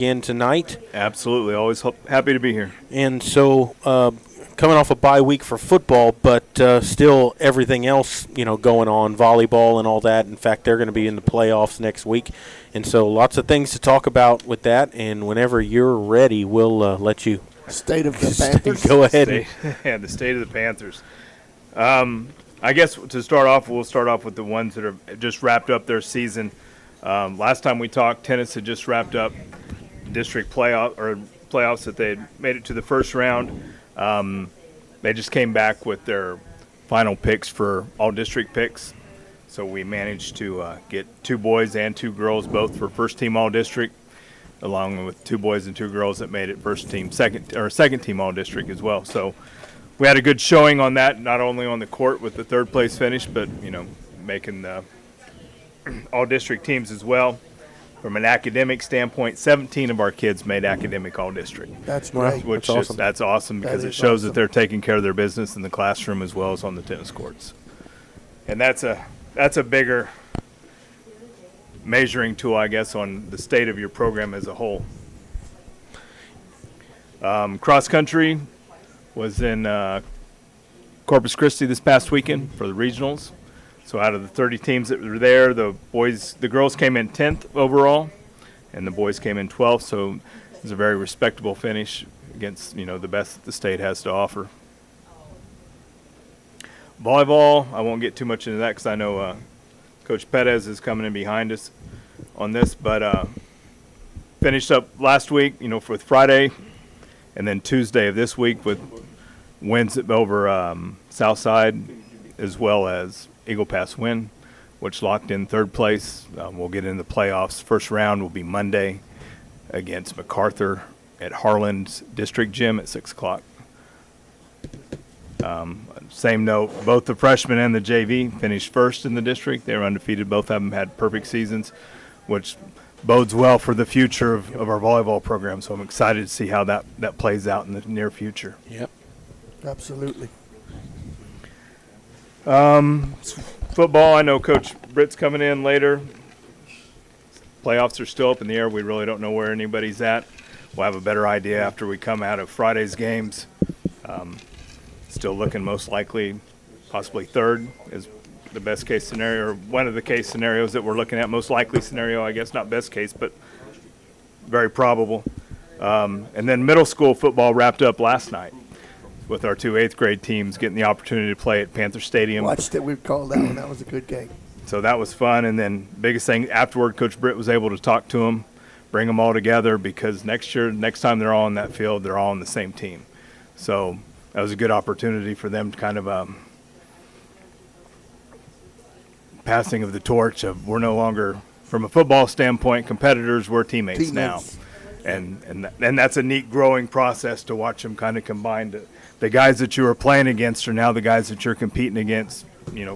again tonight. Absolutely. Always happy to be here. And so coming off a bye week for football, but still everything else, going on, volleyball and all that. In fact, they're going to be in the playoffs next week. And so lots of things to talk about with that. And whenever you're ready, we'll let you State of the Panthers. go ahead. The state of the Panthers. I guess to start off, we'll start off with the ones that have just wrapped up their season. Last time we talked, tennis had just wrapped up district playoffs that they had made it to the first round. They just came back with their final picks for all district picks. So we managed to get 2 boys and 2 girls both for first team all district, along with 2 boys and 2 girls that made it second team all district as well. So we had a good showing on that, not only on the court with the third place finish, but making the all district teams as well. From an academic standpoint, 17 of our kids made academic all district. That's great. That's awesome because it shows that they're taking care of their business in the classroom as well as on the tennis courts. And that's a bigger measuring tool, I guess, on the state of your program as a whole. Cross country was in Corpus Christi this past weekend for the regionals. So out of the 30 teams that were there, the girls came in 10th overall, and the boys came in 12th. So it was a very respectable finish against the best that the state has to offer. Volleyball, I won't get too much into that because I know Coach Perez is coming in behind us on this, but finished up last week, with Friday, and then Tuesday of this week with wins over Southside as well as Eagle Pass win, which locked in third place. We'll get into the playoffs. First round will be Monday against MacArthur at Harlan's District Gym at 6 o'clock. Same note, both the freshmen and the JV finished first in the district. They were undefeated. Both of them had perfect seasons, which bodes well for the future of our volleyball program. So I'm excited to see how that plays out in the near future. Yep. Absolutely. Football, I know Coach Britt's coming in later. Playoffs are still up in the air. We really don't know where anybody's at. We'll have a better idea after we come out of Friday's games. Still looking most likely, possibly third is the best case scenario, or one of the case scenarios that we're looking at. Most likely scenario, I guess, not best case, but very probable. And then middle school football wrapped up last night with our 2 8th grade teams getting the opportunity to play at Panther Stadium. Watched it. We called that one. That was a good game. So that was fun. And then biggest thing afterward, Coach Britt was able to talk to them, bring them all together, because next time they're all on that field, they're all on the same team. So that was a good opportunity for them to kind of passing of the torch of we're no longer, from a football standpoint, competitors, we're teammates now. And that's a neat growing process to watch them kind of combine. The guys that you were playing against are now the guys that you're competing against,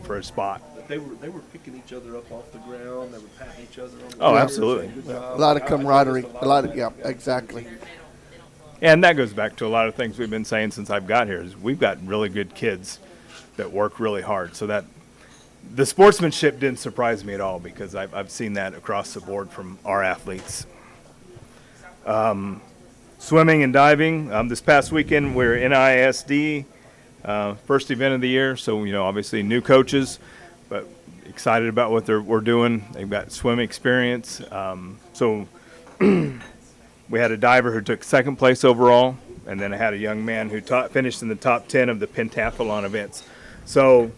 for a spot. They were picking each other up off the ground. They were patting each other on the Oh, absolutely. A lot of camaraderie. Yeah, exactly. And that goes back to a lot of things we've been saying since I've got here. Is we've got really good kids that work really hard. So that the sportsmanship didn't surprise me at all, because I've seen that across the board from our athletes. Swimming and diving. This past weekend, we're NISD, first event of the year. So, obviously new coaches, but excited about what we're doing. They've got swim experience. So we had a diver who took second place overall, and then I had a young man who finished in the top 10 of the pentathlon events. So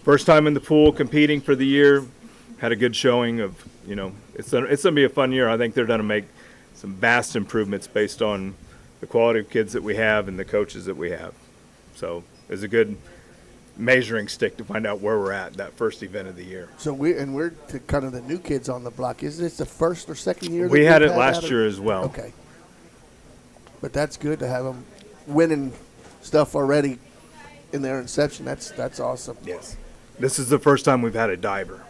first time in the pool competing for the year. Had a good showing of, it's going to be a fun year. I think they're going to make some vast improvements based on the quality of kids that we have and the coaches that we have. So it's a good measuring stick to find out where we're at that first event of the year. So we're kind of the new kids on the block. Isn't this the first or second year? We had it last year as well. Okay. But that's good to have them winning stuff already in their inception. That's awesome. Yes. This is the first time we've had a diver.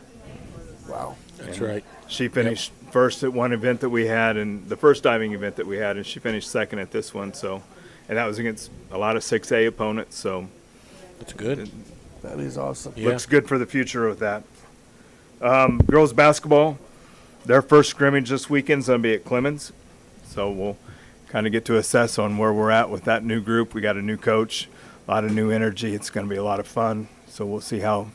Wow. That's right. She finished first at one event that we had, and the first diving event that we had, and she finished second at this one. So, and that was against a lot of 6A opponents. So that's good. That is awesome. Yeah. Looks good for the future with that. Girls basketball, their first scrimmage this weekend is going to be at Clemens. So we'll kind of get to assess on where we're at with that new group. We got a new coach, a lot of new energy. It's going to be a lot of fun. So we'll see how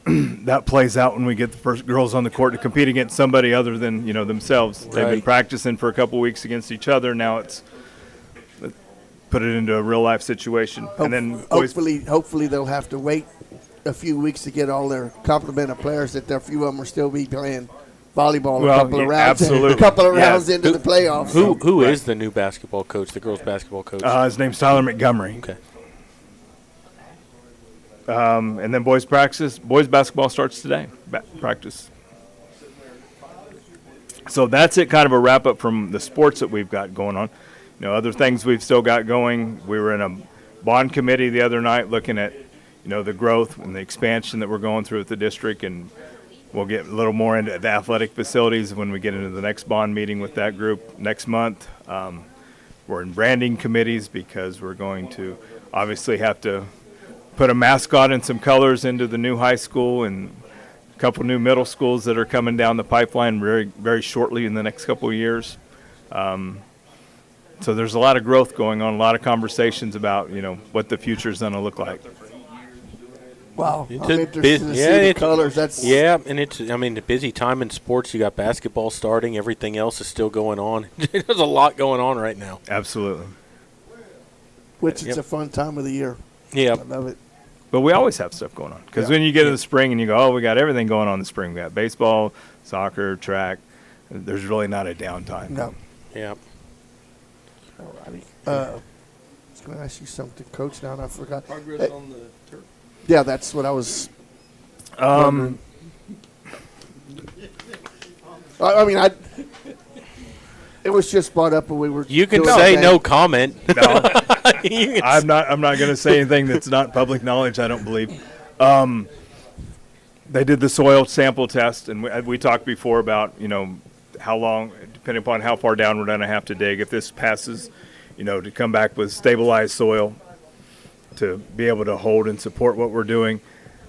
that plays out when we get the first girls on the court to compete against somebody other than, themselves. They've been Right. practicing for a couple weeks against each other. Now it's put it into a real life situation. And then boys, Hopefully they'll have to wait a few weeks to get all their complement of players that a few of them will still be playing volleyball Well, a couple of yeah, rounds, absolutely. a couple of Yeah. rounds into the playoffs. Who is the new basketball coach, the girls' basketball coach? his name's Tyler Montgomery. Okay. And then boys basketball starts today, practice. So that's it, kind of a wrap up from the sports that we've got going on. Other things we've still got going. We were in a bond committee the other night looking at, the growth and the expansion that we're going through with the district, and we'll get a little more into the athletic facilities when we get into the next bond meeting with that group next month. We're in branding committees because we're going to obviously have to put a mascot and some colors into the new high school and a couple new middle schools that are coming down the pipeline very, very shortly in the next couple of years. So there's a lot of growth going on, a lot of conversations about, what the future is going to look like. Wow, It's I'm a interested bit- to yeah, see the it's- colors. That's Yeah, and it's, a busy time in sports. You got basketball starting. Everything else is still going on. There's a lot going on right now. Absolutely. which Yep. it's a fun time of the year. Yeah. I love it. But we always have stuff going on. Because when you get in the spring and you go, oh, we got everything going on in the spring. We got baseball, soccer, track. There's really not a downtime. No. Yeah. Alrighty. I was going to ask you something, Coach. Now and I forgot. Progress on the turf. Yeah, that's what I was. Um, I mean, it was just brought up when we were. You can doing say that. no comment. no, You can I'm not going to say anything that's not public knowledge. I don't believe. They did the soil sample test, and we talked before about how long, depending upon how far down we're going to have to dig. If this passes, to come back with stabilized soil to be able to hold and support what we're doing.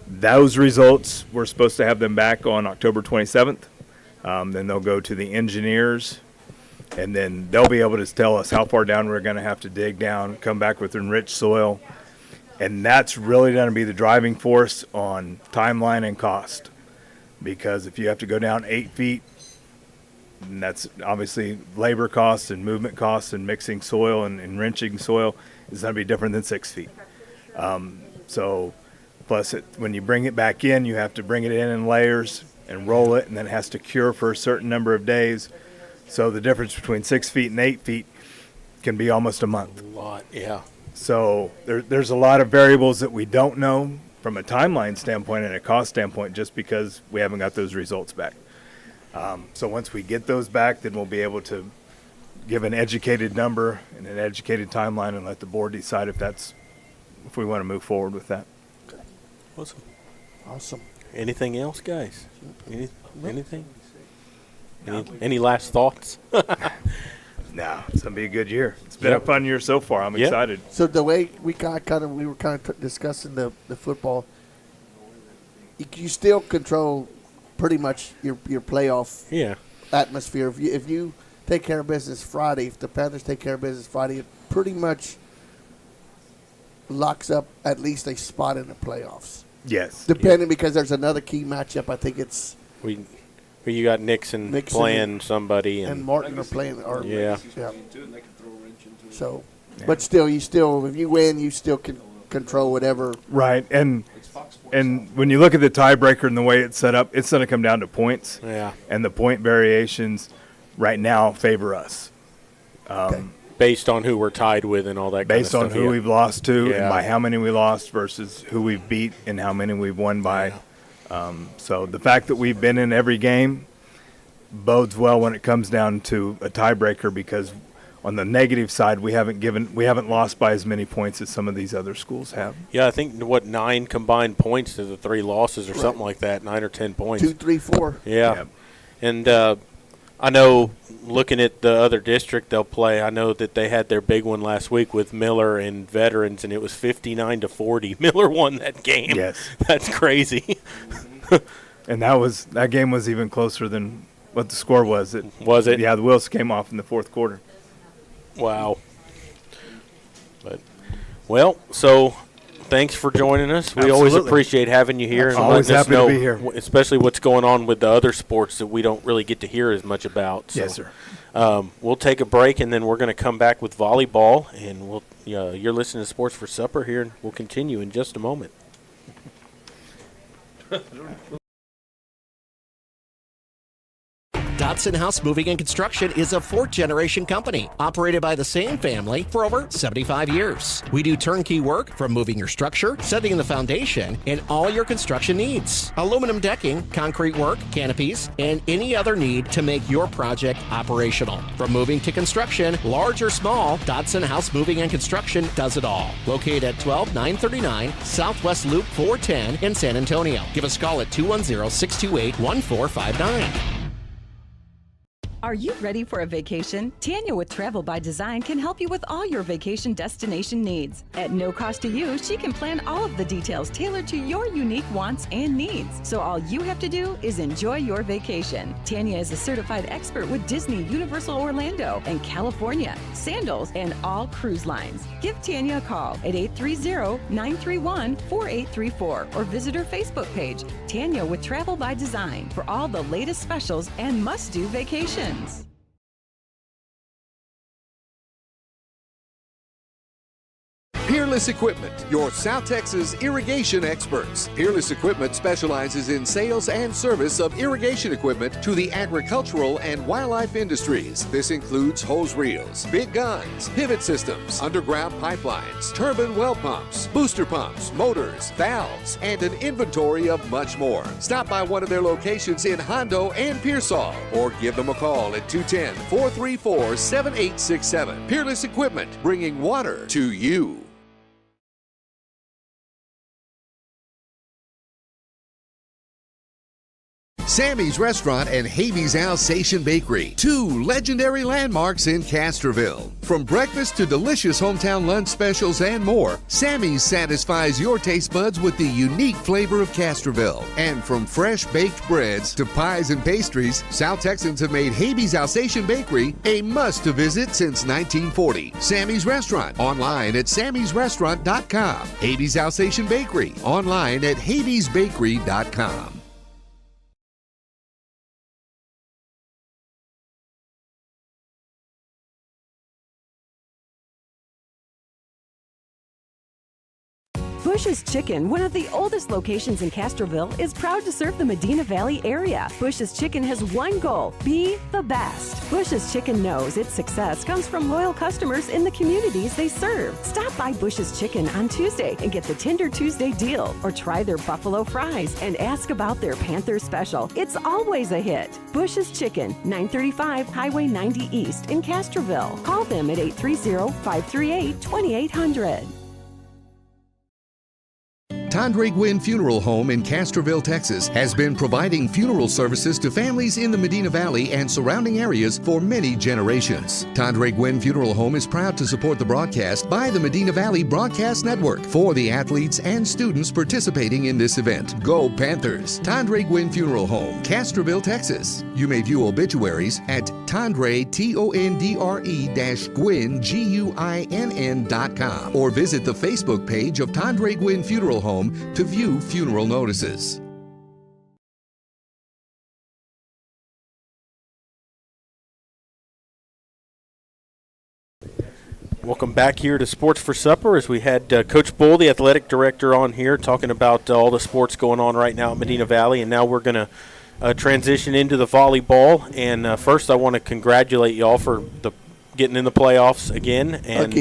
Those results, we're supposed to have them back on October 27th. Then they'll go to the engineers, and then they'll be able to tell us how far down we're going to have to dig down, come back with enriched soil. And that's really going to be the driving force on timeline and cost. Because if you have to go down 8 feet, and that's obviously labor costs and movement costs and mixing soil and enriching soil is going to be different than 6 feet. So plus when you bring it back in, you have to bring it in layers and roll it, and then it has to cure for a certain number of days. So the difference between 6 feet and 8 feet can be almost a month. A lot, yeah. So there's a lot of variables that we don't know from a timeline standpoint and a cost standpoint just because we haven't got those results back. So once we get those back, then we'll be able to give an educated number and an educated timeline and let the board decide if we want to move forward with that. Awesome. Awesome. Anything else, guys? Anything? Any last thoughts? No, it's going to be a good year. It's been Yep. a fun year so far. I'm Yep. excited. So the way we were kind of discussing the football, you still control pretty much your playoff Yeah. atmosphere. If you take care of business Friday, if the Panthers take care of business Friday, it pretty much locks up at least a spot in the playoffs. Yes. Depending, because there's another key matchup. I think it's You got Nixon playing somebody, and Martin are playing. Or, Yeah. yeah. Into it, and they can throw a wrench into it. So, but still, if you win, you still can control whatever. Right. And It's Fox Sports. And when you look at the tiebreaker and the way it's set up, it's going to come down to points. Yeah. And the point variations right now favor us. Based on who we're tied with and all that Based kind on of stuff. who yeah. we've lost to Yeah. and by how many we lost versus who we've beat and how many we've won by. So the fact that we've been in every game bodes well when it comes down to a tiebreaker, because on the negative side, we haven't lost by as many points as some of these other schools have. Yeah, I think, 9 combined points to the 3 losses or something like that, 9 or 10 points. 2, 3, 4. Yeah. Yep. And I know, looking at the other district they'll play, I know that they had their big one last week with Miller and Veterans, and it was 59-40. Miller won that game. Yes. That's crazy. And that game was even closer than what the score was. Was it? Yeah, the wheels came off in the fourth quarter. Wow. But, well, so thanks for joining us. We always Absolutely. appreciate having you here and Always letting us happy to know, be here. especially what's going on with the other sports that we don't really get to hear as much about. So, Yes, sir. We'll take a break, and then we're going to come back with volleyball, and you're listening to Sports for Supper here, and we'll continue in just a moment. Dodson House Moving and Construction is a fourth-generation company operated by the same family for over 75 years. We do turnkey work from moving your structure, setting the foundation, and all your construction needs. Aluminum decking, concrete work, canopies, and any other need to make your project operational. From moving to construction, large or small, Dodson House Moving and Construction does it all. Located at 12939 Southwest Loop 410 in San Antonio. Give us a call at 210-628-1459. Are you ready for a vacation? Tanya with Travel by Design can help you with all your vacation destination needs. At no cost to you, she can plan all of the details tailored to your unique wants and needs. So all you have to do is enjoy your vacation. Tanya is a certified expert with Disney, Universal Orlando, and California, Sandals, and all cruise lines. Give Tanya a call at 830-931-4834 or visit her Facebook page, Tanya with Travel by Design, for all the latest specials and must-do vacations. Peerless Equipment, your South Texas irrigation experts. Peerless Equipment specializes in sales and service of irrigation equipment to the agricultural and wildlife industries. This includes hose reels, big guns, pivot systems, underground pipelines, turbine well pumps, booster pumps, motors, valves, and an inventory of much more. Stop by one of their locations in Hondo and Pearsall, or give them a call at 210-434-7867. Peerless Equipment, bringing water to you. Sammy's Restaurant and Havy's Alsatian Bakery, two legendary landmarks in Castroville. From breakfast to delicious hometown lunch specials and more, Sammy's satisfies your taste buds with the unique flavor of Castroville. And from fresh baked breads to pies and pastries, South Texans have made Havy's Alsatian Bakery a must-to-visit since 1940. Sammy's Restaurant, online at sammysrestaurant.com. Havy's Alsatian Bakery, online at havysbakery.com. Bush's Chicken, one of the oldest locations in Castroville, is proud to serve the Medina Valley area. Bush's Chicken has one goal: be the best. Bush's Chicken knows its success comes from loyal customers in the communities they serve. Stop by Bush's Chicken on Tuesday and get the Tender Tuesday deal, or try their buffalo fries and ask about their Panther special. It's always a hit. Bush's Chicken, 935 Highway 90 East in Castroville. Call them at 830-538-2800. Tandre Gwynn Funeral Home in Castroville, Texas, has been providing funeral services to families in the Medina Valley and surrounding areas for many generations. Tandre Gwynn Funeral Home is proud to support the broadcast by the Medina Valley Broadcast Network for the athletes and students participating in this event. Go Panthers! Tandre Gwynn Funeral Home, Castroville, Texas. You may view obituaries at Tandre, Tondre-Gwynn, Guinn.com, or visit the Facebook page of Tandre Gwynn Funeral Home to view funeral notices. Welcome back here to Sports for Supper, as we had Coach Bull, the athletic director, on here talking about all the sports going on right now at Medina Valley, and now we're going to transition into the volleyball. And first, I want to congratulate y'all for getting in the playoffs again. And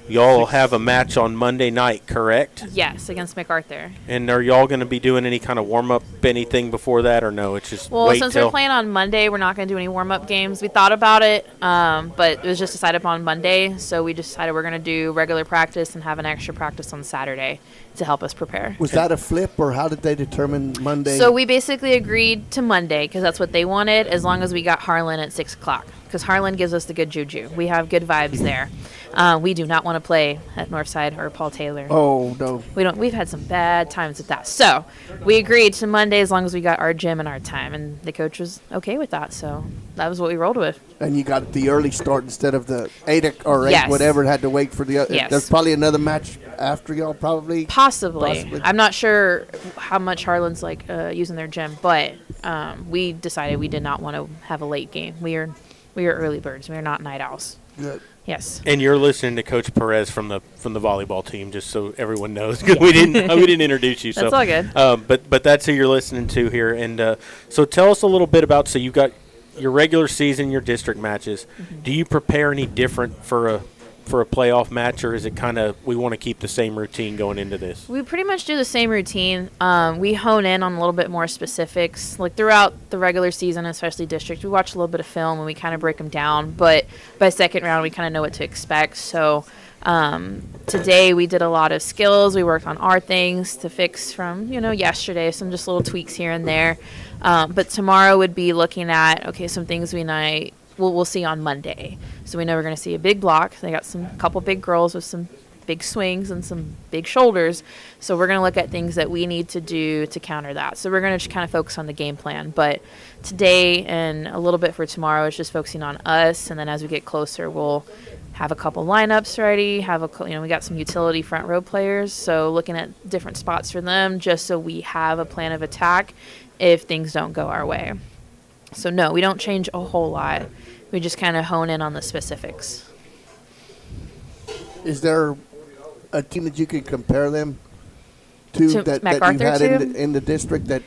y'all have a match on Monday night, correct? Yes, against MacArthur. And are y'all going to be doing any kind of warm-up, anything before that, or no? It's just wait since till we're playing on Monday, we're not going to do any warm-up games. We thought about it, but it was just decided upon Monday, so we decided we're going to do regular practice and have an extra practice on Saturday to help us prepare. Was that a flip, or how did they determine Monday? So we basically agreed to Monday because that's what they wanted, as long as we got Harlan at 6 o'clock, because Harlan gives us the good juju. We have good vibes there. We do not want to play at Northside or Paul Taylor. Oh no. We don't. We've had some bad times with that. So we agreed to Monday as long as we got our gym and our time, and the coach was okay with that. So that was what we rolled with. And you got the early start instead of the 8 or 8, Yes. whatever, had to wait for the other. Yes. There's probably another match after y'all, probably. Possibly. I'm not sure how much Harlan's like using their gym, but we decided we did not want to have a late game. We are early birds. We are not night owls. Good. Yes. And you're listening to Coach Perez from the volleyball team, just so everyone knows, because we didn't introduce you. That's so, all good. But that's who you're listening to here, and so tell us a little bit about. So you've got your regular season, your district matches. Mm-hmm. Do you prepare any different for a playoff match, or is it kind of we want to keep the same routine going into this? We pretty much do the same routine. We hone in on a little bit more specifics. Like throughout the regular season, especially district, we watch a little bit of film and we kind of break them down. But by second round, we kind of know what to expect. So today we did a lot of skills. We worked on our things to fix from, yesterday, some just little tweaks here and there. But tomorrow would be looking at, some things we'll see on Monday. So we know we're going to see a big block. They got some couple big girls with some big swings and some big shoulders. So we're going to look at things that we need to do to counter that. So we're going to just kind of focus on the game plan. But today and a little bit for tomorrow is just focusing on us. And then as we get closer, we'll have a couple lineups ready. We got some utility front row players. So looking at different spots for them just so we have a plan of attack if things don't go our way. So no, we don't change a whole lot. We just kind of hone in on the specifics. Is there a team that you can compare them to that you've MacArthur had to? in the district that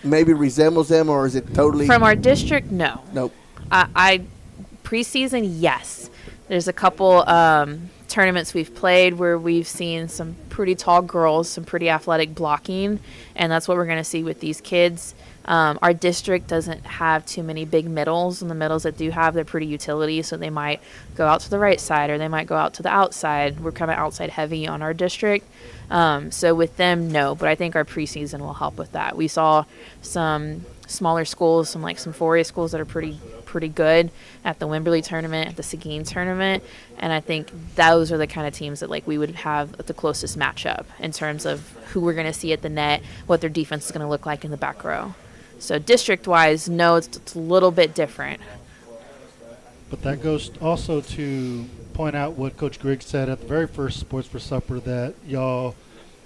maybe resembles them, or is it totally? From our district, no. Nope. I preseason, yes. There's a couple tournaments we've played where we've seen some pretty tall girls, some pretty athletic blocking, and that's what we're going to see with these kids. Our district doesn't have too many big middles, and the middles that do have, they're pretty utility, so they might go out to the right side or they might go out to the outside. We're kind of outside heavy on our district. So with them, no, but I think our preseason will help with that. We saw some smaller schools, some 4A schools that are pretty good at the Wimberley tournament, at the Seguin tournament, and I think those are the kind of teams that we would have the closest matchup in terms of who we're going to see at the net, what their defense is going to look like in the back row. So district-wise, no, it's a little bit different. But that goes also to point out what Coach Griggs said at the very first Sports for Supper, that y'all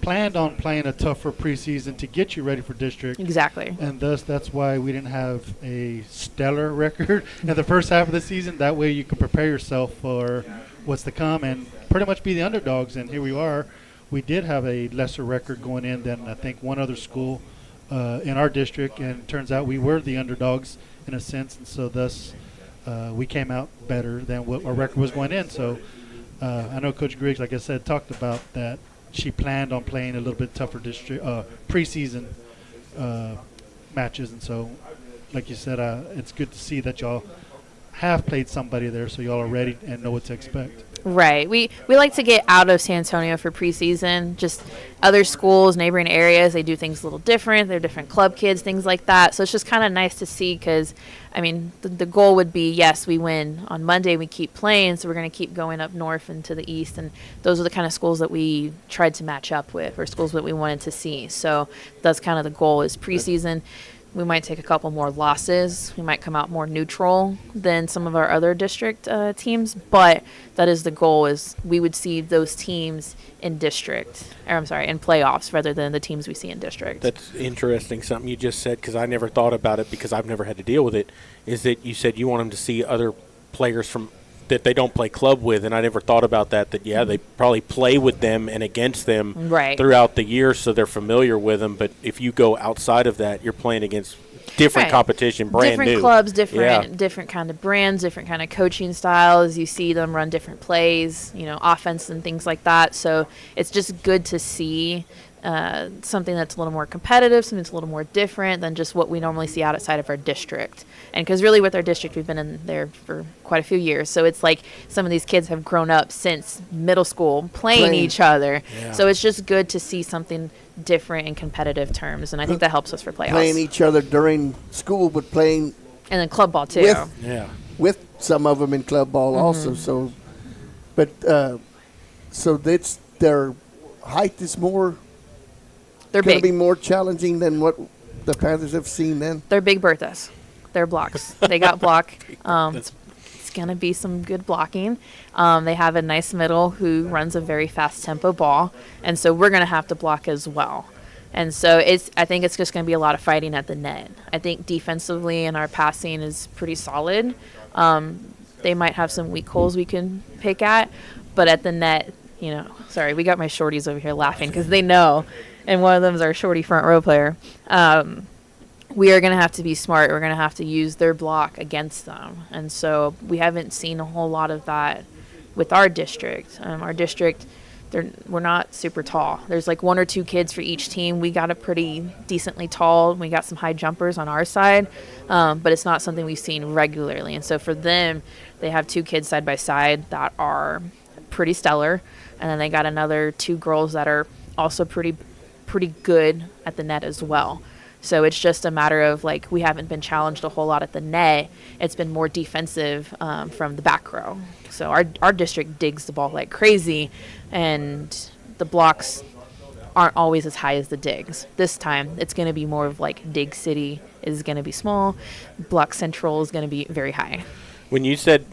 planned on playing a tougher preseason to get you ready for district. Exactly. And thus, that's why we didn't have a stellar record in the first half of the season. That way you can prepare yourself for what's to come and pretty much be the underdogs. And here we are. We did have a lesser record going in than I think one other school in our district, and it turns out we were the underdogs in a sense, and so thus we came out better than what our record was going in. So I know Coach Griggs, like I said, talked about that she planned on playing a little bit tougher district preseason matches, and so like you said, it's good to see that y'all have played somebody there, so y'all are ready and know what to expect. Right. We like to get out of San Antonio for preseason. Just other schools, neighboring areas, they do things a little different. They're different club kids, things like that. So it's just kind of nice to see because, the goal would be, yes, we win on Monday. We keep playing, so we're going to keep going up north and to the east. And those are the kind of schools that we tried to match up with, or schools that we wanted to see. So that's kind of the goal is preseason. We might take a couple more losses. We might come out more neutral than some of our other district teams, but that is the goal, is we would see those teams in in playoffs rather than the teams we see in district. That's interesting, something you just said, because I never thought about it because I've never had to deal with it, is that you said you want them to see other players from that they don't play club with, and I never thought about that they probably play with them and against them throughout the year, so they're familiar with them. But if you go outside of that, you're playing against different competition, brand new. Different clubs, different kind of brands, different kind of coaching styles. You see them run different plays, offense and things like that. So it's just good to see something that's a little more competitive, something that's a little more different than just what we normally see outside of our district. And because really with our district, we've been in there for quite a few years. So it's like some of these kids have grown up since middle school playing each other. Yeah. So it's just good to see something different in competitive terms. And I think that helps us for playoffs. Playing each other during school, but playing. And then club ball too. With some of them in club ball also. So But so that's their height is more. They're Going to big. be more challenging than what the Panthers have seen. Then They're big Berthas. They're blocks. They got block. It's going to be some good blocking. They have a nice middle who runs a very fast tempo ball, and so we're going to have to block as well. And so I think it's just going to be a lot of fighting at the net. I think defensively and our passing is pretty solid. They might have some weak holes we can pick at, but at the net, sorry, we got my shorties over here laughing because they know, and one of them is our shorty front row player. We are going to have to be smart. We're going to have to use their block against them. And so we haven't seen a whole lot of that with our district. Our district, we're not super tall. There's like 1 or 2 kids for each team. We got a pretty decently tall. We got some high jumpers on our side, but it's not something we've seen regularly. And so for them, they have 2 kids side by side that are pretty stellar, and then they got another 2 girls that are also pretty good at the net as well. So it's just a matter of, like, we haven't been challenged a whole lot at the net. It's been more defensive from the back row. So our district digs the ball like crazy, and the blocks aren't always as high as the digs. This time, it's going to be more of like Dig City is going to be small. Block Central is going to be very high. When you said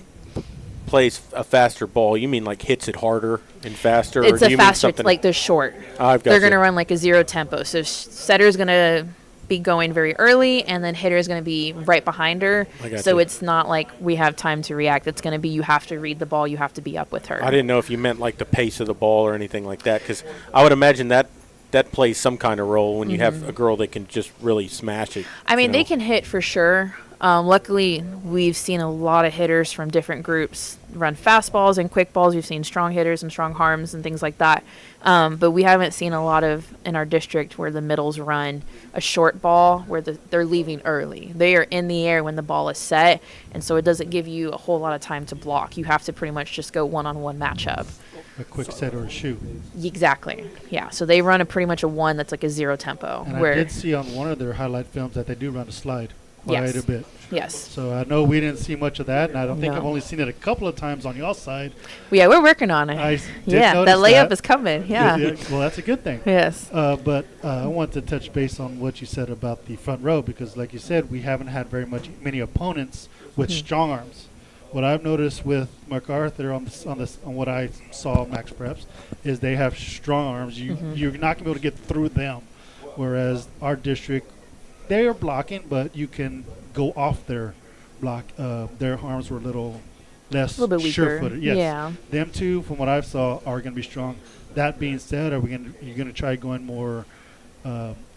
plays a faster ball, you mean like hits it harder and faster? It's or do a you mean faster, something like they're short. I've got They're you. going to run like a 0 tempo. So setter's going to be going very early, and then hitter's going to be right behind her. So you. it's not like we have time to react. It's going to be you have to read the ball. You have to be up with her. I didn't know if you meant like the pace of the ball or anything like that, because I would imagine that plays some kind of role when you have a girl that can just really smash it. I mean, they can hit for sure. Luckily, we've seen a lot of hitters from different groups run fastballs and quick balls. We've seen strong hitters and strong arms and things like that. But we haven't seen a lot of in our district where the middles run a short ball where they're leaving early. They are in the air when the ball is set, and so it doesn't give you a whole lot of time to block. You have to pretty much just go one-on-one matchup. A quick set or a shoot. Exactly. Yeah. So they run pretty much a 1 that's like a 0 tempo. And I did see on one of their highlight films that they do run a slide quite a bit. Yes. So I know we didn't see much of that, and I don't think No. I've only seen it a couple of times on y'all side. Yeah, we're working on it. I did that notice layup that. is coming. Yeah. Well, that's a good thing. Yes. But I want to touch base on what you said about the front row, because like you said, we haven't had many opponents with strong arms. What I've noticed with MacArthur on what I saw Max Preps is they have strong arms. You're not gonna be able to get through them, whereas our district, they are blocking, but you can go off their block. Their arms were a little less A little bit weaker. sure-footed. Yes. Yeah. Them two, from what I saw, are going to be strong. That being said, you're going to try going more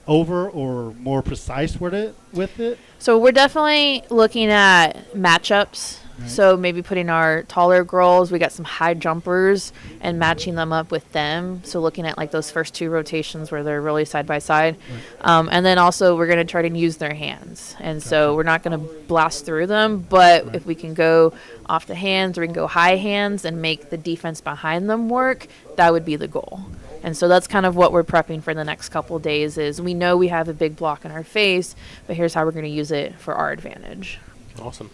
over or more precise with it? So we're definitely looking at matchups. Right. So maybe putting our taller girls, we got some high jumpers, and matching them up with them. So looking at like those first 2 rotations where they're really side by side. And then also we're going to try to use their hands. And so we're not going to blast through them, but if we can go off the hands or we can go high hands and make the defense behind them work, that would be the goal. And so that's kind of what we're prepping for the next couple of days is we know we have a big block in our face, but here's how we're going to use it for our advantage. Awesome.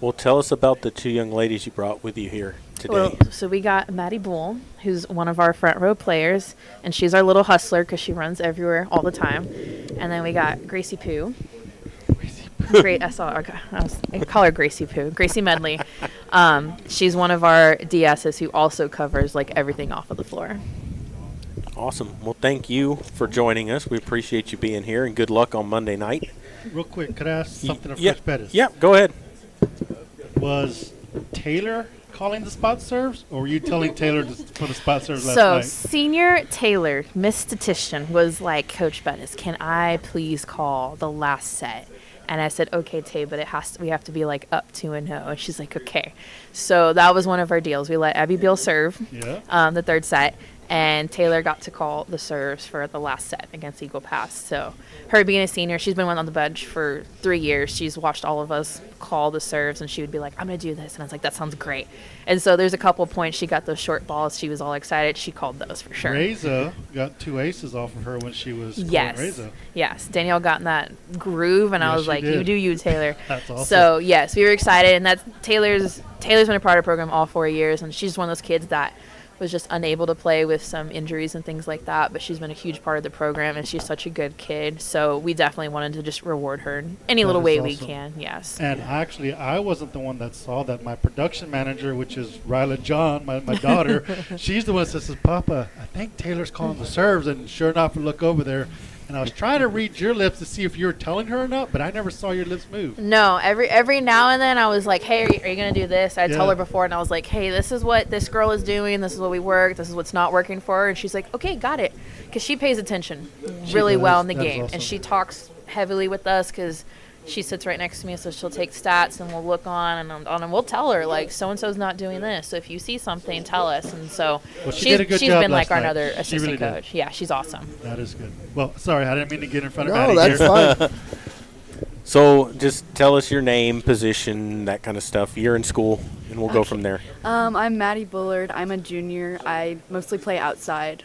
Well, tell us about the 2 young ladies you brought with you here today. Well, so we got Maddie Bull, who's one of our front row players, and she's our little hustler because she runs everywhere all the time. And then we got Gracie Pooh. Great, I call her Gracie Pooh. Gracie Medley. She's one of our DSs who also covers like everything off of the floor. Awesome. Well, thank you for joining us. We appreciate you being here, and good luck on Monday night. Real quick, could I ask something of yeah, Coach Pettis? Yeah, go ahead. Was Taylor calling the spot serves, or were you telling Taylor for the spot serves last So night? Senior Taylor, Miss Statistician, was like, Coach Bettis, can I please call the last set? And I said, okay, Tay, but we have to be like up 2-0. And she's like, okay. So that was one of our deals. We let Abby Beal serve the 3rd set. and Taylor got to call the serves for the last set against Eagle Pass. So her being a senior, she's been on the bench for 3 years. She's watched all of us call the serves, and she would be like, I'm going to do this. And I was like, that sounds great. And so there's a couple points. She got those short balls. She was all excited. She called those for sure. Reza got 2 aces off of her when she was Yes. Reza. Yes. Danielle got in that groove, and I Yes, was she like, did. you do you, Taylor. That's awesome. So, yes, we were excited. And that's Taylor's been a part of the program all 4 years, and she's one of those kids that was just unable to play with some injuries and things like that, but she's been a huge part of the program, and she's such a good kid. So we definitely wanted to just reward her in any That little is way we awesome. can. Yes. And actually, I wasn't the one that saw that. My production manager, which is Ryla John, my daughter, she's the one that says, Papa, I think Taylor's calling the serves. And sure enough, I look over there, and I was trying to read your lips to see if you were telling her or not, but I never saw your lips move. No, every now and then I was like, hey, are you going to do this? I'd tell Yeah. her before, and I was like, hey, this is what this girl is doing. This is what we work. This is what's not working for her. And she's like, okay, got it. Because she pays attention really well in the That is game. awesome. And she talks heavily with us because she sits right next to me, so she'll take stats, and we'll look and we'll tell her, like, so-and-so's not doing this. So if you see something, tell us. And so Well, she did a good she's job been like last our night. another She assistant really did. coach. Yeah, she's awesome. That is good. Well, sorry, I didn't mean to get in front of No, Maddie that's here. fine. So just tell us your name, position, that kind of stuff. You're in school, and we'll go from there. I'm Maddie Bullard. I'm a junior. I mostly play outside.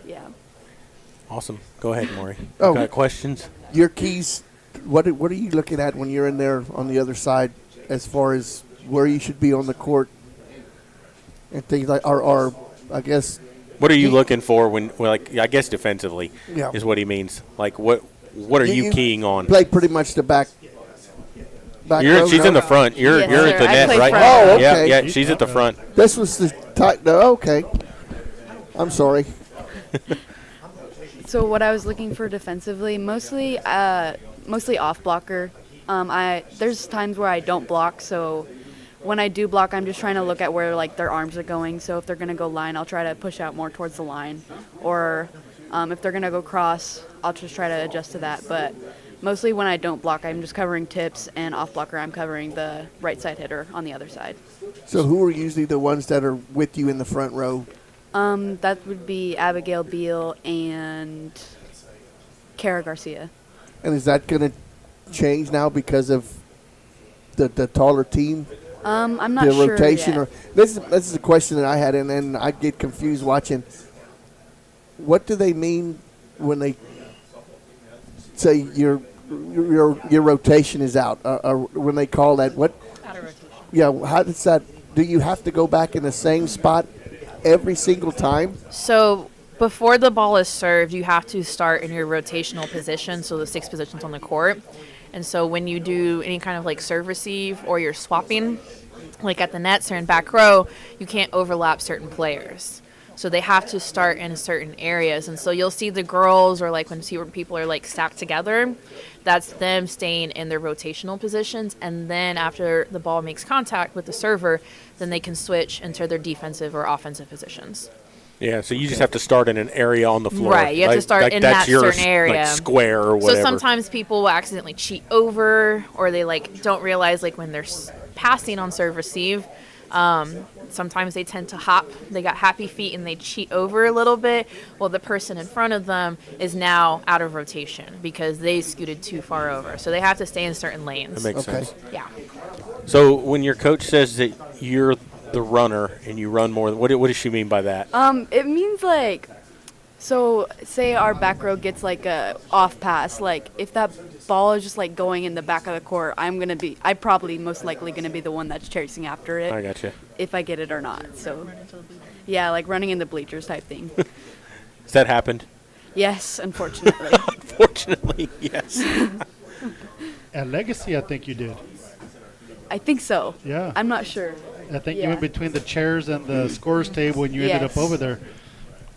Yeah. Awesome. Go ahead, Maury. Oh. Got questions? Your keys. What are you looking at when you're in there on the other side, as far as where you should be on the court and things like, or I guess. What are you looking for when, well, like, I guess defensively Yeah. is what he means. Like, what are you keying on? Play pretty much the back. She's in the front. You're Yes, at sir. the I net, play right? front. Oh, Yeah, okay. yeah. She's at the front. This was the tight. No, okay. I'm sorry. So what I was looking for defensively, mostly off blocker. There's times where I don't block, so when I do block, I'm just trying to look at where like their arms are going. So if they're gonna go line, I'll try to push out more towards the line, or if they're gonna go cross, I'll just try to adjust to that. But mostly when I don't block, I'm just covering tips, and off blocker, I'm covering the right side hitter on the other side. So who are usually the ones that are with you in the front row? That would be Abigail Beal and Kara Garcia. And is that going to change now because of the taller team? I'm not The sure rotation, yet. or this is a question that I had, and I get confused watching. What do they mean when they say your rotation is out? Or when they call that what? Out of rotation. Yeah, how does that? Do you have to go back in the same spot every single time? So before the ball is served, you have to start in your rotational position, so the 6 positions on the court. And so when you do any kind of like serve receive or you're swapping, like at the nets or in back row, you can't overlap certain players. So they have to start in certain areas. And so you'll see the girls, or like when people are like stacked together, that's them staying in their rotational positions. And then after the ball makes contact with the server, then they can switch into their defensive or offensive positions. Yeah, so you just have to start in an area on the floor. Right, you have to start in that's that your certain area. Like square or whatever. So sometimes people will accidentally cheat over, or they like don't realize like when they're passing on serve receive. Sometimes they tend to hop. They got happy feet and they cheat over a little bit. Well, the person in front of them is now out of rotation because they scooted too far over. So they have to stay in certain lanes. That makes Okay. sense. Yeah. So when your coach says that you're the runner and you run more, what does she mean by that? It means like, so say our back row gets like a off pass. Like if that ball is just like going in the back of the court, I'm probably most likely gonna be the one that's chasing after it. I gotcha. If I get it or not. So yeah, like running in the bleachers type thing. Has that happened? Yes, unfortunately. Unfortunately, yes. At Legacy, I think you did. I think so. Yeah. I'm not sure. I think you Yeah. went between the chairs and the scorers table, and you ended up Yes. over there.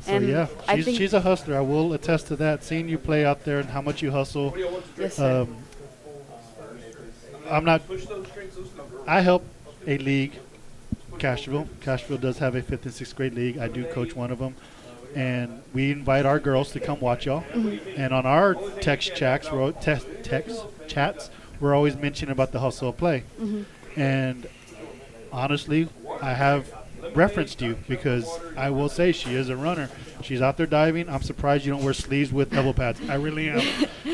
So And yeah, I think- she's a hustler. I will attest to that. Seeing you play out there and how much you hustle. Yes, sir. I'm not. I help a league, Castroville. Castroville does have a 5th and 6th grade league. I do coach one of them, and we invite our girls to come watch y'all. And on our text chats, we're always mentioning about the hustle of play. And honestly, I have referenced you because I will say she is a runner. She's out there diving. I'm surprised you don't wear sleeves with elbow pads. I really am.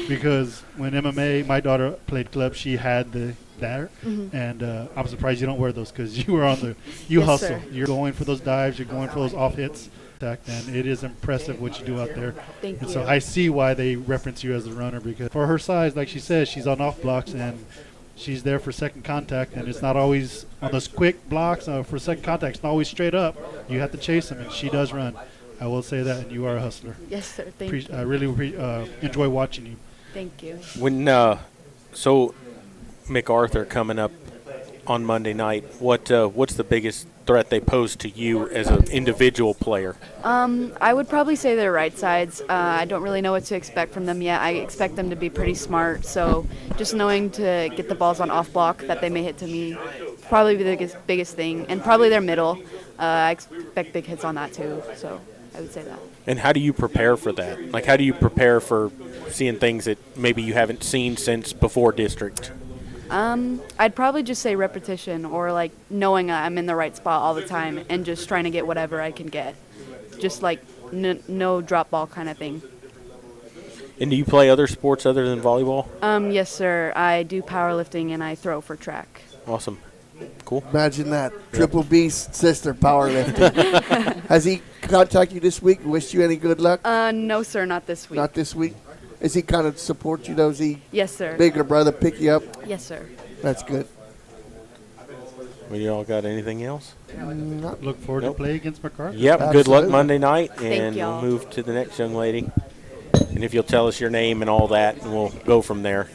Because when MMA, my daughter played club, she had the there. And I'm surprised you don't wear those because you were on the, you Yes, hustle. sir. You're going for those dives. You're going for those off hits. And it is impressive what you do out there. Thank and you. so I see why they reference you as a runner because for her size, like she says, she's on off blocks and she's there for second contact, and it's not always on those quick blocks for second contact. It's not always straight up. You have to chase them, and she does run. I will say that, and you are a hustler. Yes, sir. Thank you. I really enjoy watching you. Thank you. When so MacArthur coming up on Monday night, what's the biggest threat they pose to you as an individual player? I would probably say they're right sides. I don't really know what to expect from them yet. I expect them to be pretty smart. So just knowing to get the balls on off block that they may hit to me, probably the biggest thing. And probably their middle. I expect big hits on that too. So I would say that. And how do you prepare for that? Like, how do you prepare for seeing things that maybe you haven't seen since before district? I'd probably just say repetition or like knowing I'm in the right spot all the time and just trying to get whatever I can get. Just like no drop ball kind of thing. And do you play other sports other than volleyball? Yes, sir. I do powerlifting and I throw for track. Awesome. Cool. Imagine that. Triple B's sister powerlifting. Has he contacted you this week? Wished you any good luck? No, sir, not this week. Not this week? Is he kind of support you, though? Is he Yes, sir. bigger brother pick you up? Yes, sir. That's good. Well, you all got anything else? Look forward Nope. to play against MacArthur. Yep. Good Absolutely. luck Monday night, and y'all. we'll move to the next young lady. And if you'll tell us your name and all that, and we'll go from there.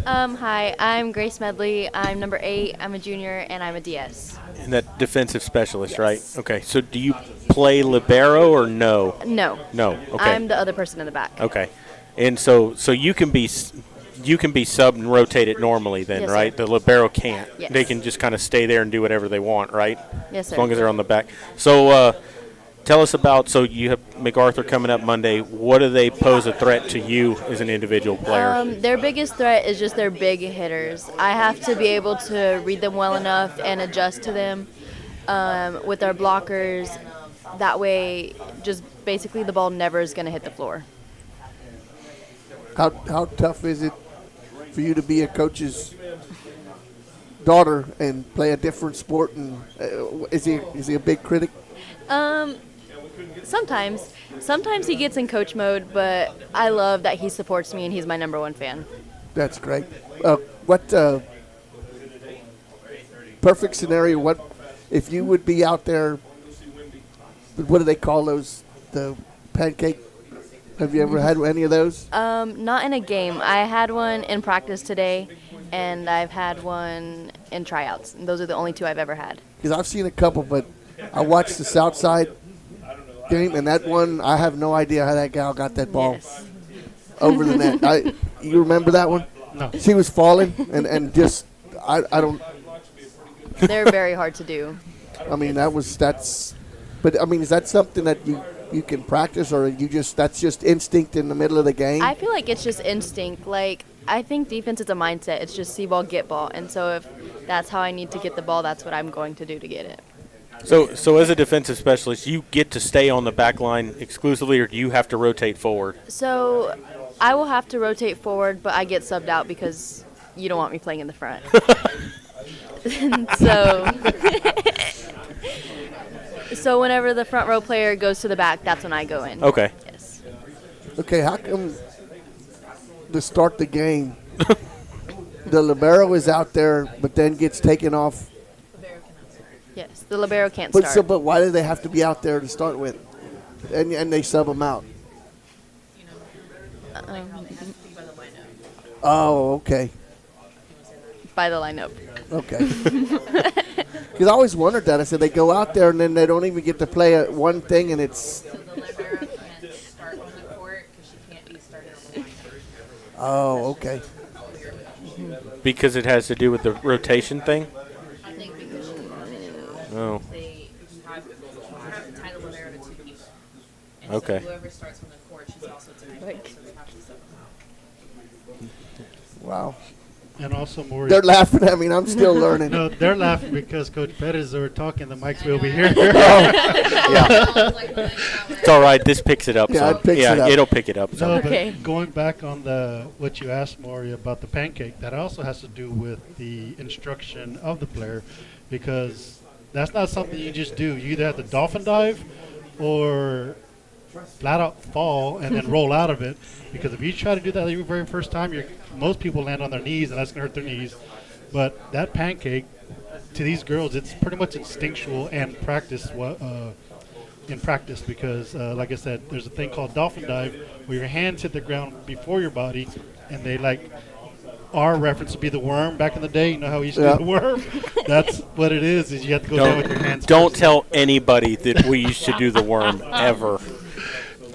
Hi, I'm Grace Medley. I'm number 8. I'm a junior, and I'm a DS. And that defensive specialist, right? Okay. So do you play libero or no? No. No. Okay. I'm the other person in the back. Okay. And so you can be sub and rotate it normally then, Yes, right? sir. The libero can't. Yes. They can just kind of stay there and do whatever they want, right? Yes, sir. As long as they're on the back. So tell us about, so you have MacArthur coming up Monday. What do they pose a threat to you as an individual player? Their biggest threat is just their big hitters. I have to be able to read them well enough and adjust to them with our blockers. That way, just basically the ball never is going to hit the floor. How tough is it for you to be a coach's daughter and play a different sport? And is he a big critic? Sometimes he gets in coach mode, but I love that he supports me and he's my number 1 fan. That's great. What perfect scenario? What if you would be out there? What do they call those? The pancake. Have you ever had any of those? Not in a game. I had one in practice today, and I've had one in tryouts. And those are the only 2 I've ever had. Because I've seen a couple, but I watched the Southside game, and that one, I have no idea how that gal got that ball Yes. over the net. You remember that one? No. She was falling, and just I don't. They're very hard to do. I mean, that's. But I mean, is that something that you can practice, or that's just instinct in the middle of the game? I feel like it's just instinct. Like, I think defense is a mindset. It's just see ball, get ball. And so if that's how I need to get the ball, that's what I'm going to do to get it. So as a defensive specialist, you get to stay on the back line exclusively, or do you have to rotate forward? So I will have to rotate forward, but I get subbed out because you don't want me playing in the front. So whenever the front row player goes to the back, that's when I go in. Okay. Yes. Okay, how come to start the game, the libero is out there, but then gets taken off? Yes, the libero can't But start. but why do they have to be out there to start with, and they sub them out? Oh, okay, By the lineup. okay. Because I always wondered that. I said they go out there and then they don't even get to play one thing, and it's. Oh, okay. Because it has to do with the rotation thing? I think because Oh, they have to tie the libero to 2 people. And Okay. so whoever starts on the court, she's also to make so they have to sub. Wow. And also more. They're laughing at me, and I'm still learning. No, they're laughing because Coach Perez are talking. The mic's way over here. It's all right. This picks it up. Yeah, so. it picks it up. It'll pick it up. So. No, Okay. but going back on what you asked, Maury, about the pancake, that also has to do with the instruction of the player, because that's not something you just do. You either have to dolphin dive or flat out fall and then roll out of it, because if you try to do that the very first time, most people land on their knees, and that's going to hurt their knees. But that pancake, to these girls, it's pretty much instinctual and in practice, because like I said, there's a thing called dolphin dive where your hands hit the ground before your body, and they our reference would be the worm back in the day. You know how we used to do the worm? That's what it is you have to go down with your hands. Don't tell anybody that we used to do the worm ever.